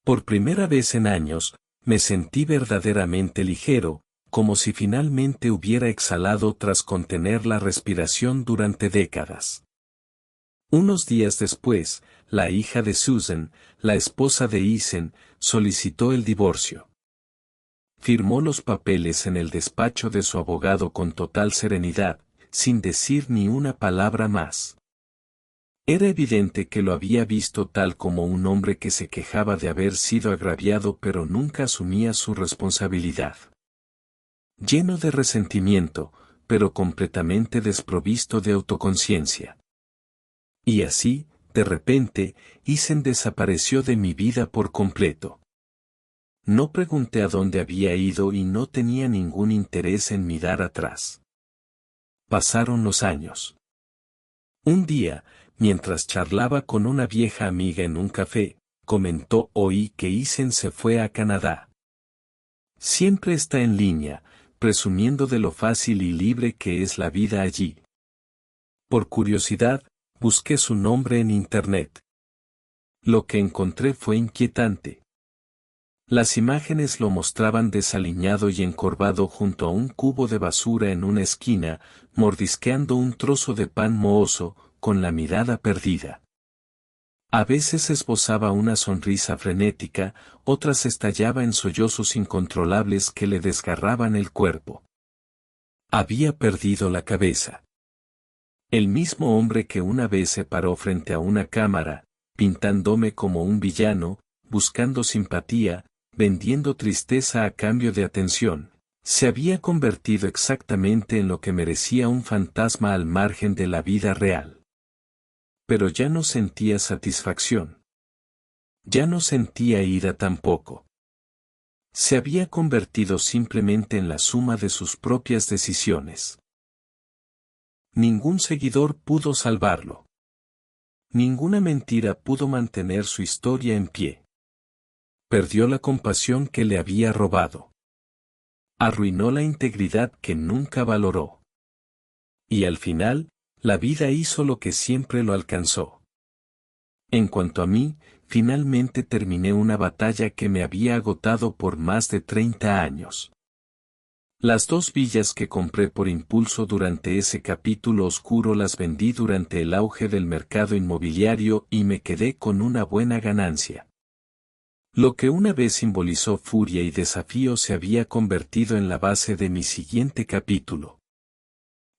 Por primera vez en años, me sentí verdaderamente ligero, como si finalmente hubiera exhalado tras contener la respiración durante décadas. Unos días después, la hija de Susan, la esposa de Eisen, solicitó el divorcio. Firmó los papeles en el despacho de su abogado con total serenidad, sin decir ni una palabra más. Era evidente que lo había visto tal como un hombre que se quejaba de haber sido agraviado pero nunca asumía su responsabilidad. Lleno de resentimiento, pero completamente desprovisto de autoconciencia. Y así, de repente, Eisen desapareció de mi vida por completo. No pregunté a dónde había ido y no tenía ningún interés en mirar atrás. Pasaron los años. Un día, mientras charlaba con una vieja amiga en un café, oí que Eisen se fue a Canadá. Siempre está en línea, presumiendo de lo fácil y libre que es la vida allí. Por curiosidad, busqué su nombre en Internet. Lo que encontré fue inquietante. Las imágenes lo mostraban desaliñado y encorvado junto a un cubo de basura en una esquina, mordisqueando un trozo de pan mohoso, con la mirada perdida. A veces esbozaba una sonrisa frenética, otras estallaba en sollozos incontrolables que le desgarraban el cuerpo. Había perdido la cabeza. El mismo hombre que una vez se paró frente a una cámara, pintándome como un villano, buscando simpatía, vendiendo tristeza a cambio de atención, se había convertido exactamente en lo que merecía un fantasma al margen de la vida real. Pero ya no sentía satisfacción. Ya no sentía ira tampoco. Se había convertido simplemente en la suma de sus propias decisiones. Ningún seguidor pudo salvarlo. Ninguna mentira pudo mantener su historia en pie. Perdió la compasión que le había robado. Arruinó la integridad que nunca valoró. Y al final, la vida hizo lo que siempre lo alcanzó. En cuanto a mí, finalmente terminé una batalla que me había agotado por más de 30 años. Las 2 villas que compré por impulso durante ese capítulo oscuro las vendí durante el auge del mercado inmobiliario y me quedé con una buena ganancia. Lo que una vez simbolizó furia y desafío se había convertido en la base de mi siguiente capítulo.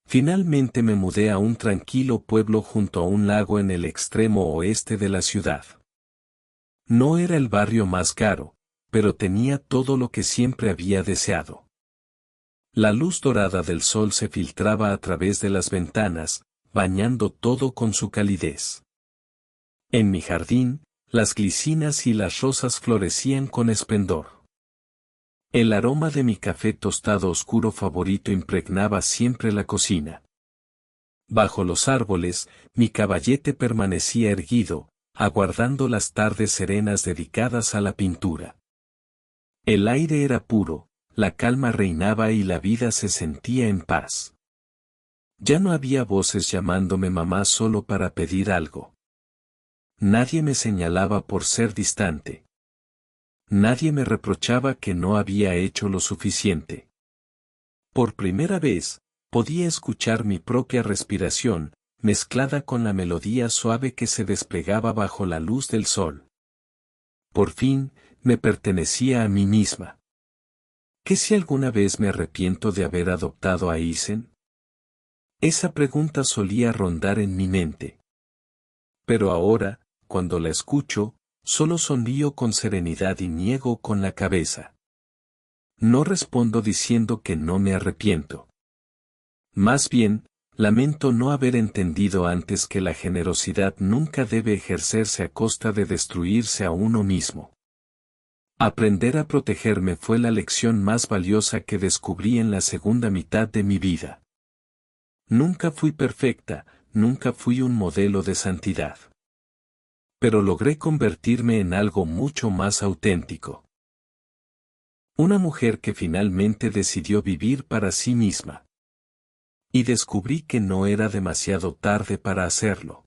Finalmente me mudé a un tranquilo pueblo junto a un lago en el extremo oeste de la ciudad. No era el barrio más caro, pero tenía todo lo que siempre había deseado. La luz dorada del sol se filtraba a través de las ventanas, bañando todo con su calidez. En mi jardín, las glicinas y las rosas florecían con esplendor. El aroma de mi café tostado oscuro favorito impregnaba siempre la cocina. Bajo los árboles, mi caballete permanecía erguido, aguardando las tardes serenas dedicadas a la pintura. El aire era puro, la calma reinaba y la vida se sentía en paz. Ya no había voces llamándome mamá solo para pedir algo. Nadie me señalaba por ser distante. Nadie me reprochaba que no había hecho lo suficiente. Por primera vez, podía escuchar mi propia respiración, mezclada con la melodía suave que se desplegaba bajo la luz del sol. Por fin, me pertenecía a mí misma. ¿Qué si alguna vez me arrepiento de haber adoptado a Eisen? Esa pregunta solía rondar en mi mente. Pero ahora, cuando la escucho, solo sonrío con serenidad y niego con la cabeza. No respondo diciendo que no me arrepiento. Más bien, lamento no haber entendido antes que la generosidad nunca debe ejercerse a costa de destruirse a uno mismo. Aprender a protegerme fue la lección más valiosa que descubrí en la segunda mitad de mi vida. Nunca fui perfecta, nunca fui un modelo de santidad. Pero logré convertirme en algo mucho más auténtico. Una mujer que finalmente decidió vivir para sí misma. Y descubrí que no era demasiado tarde para hacerlo.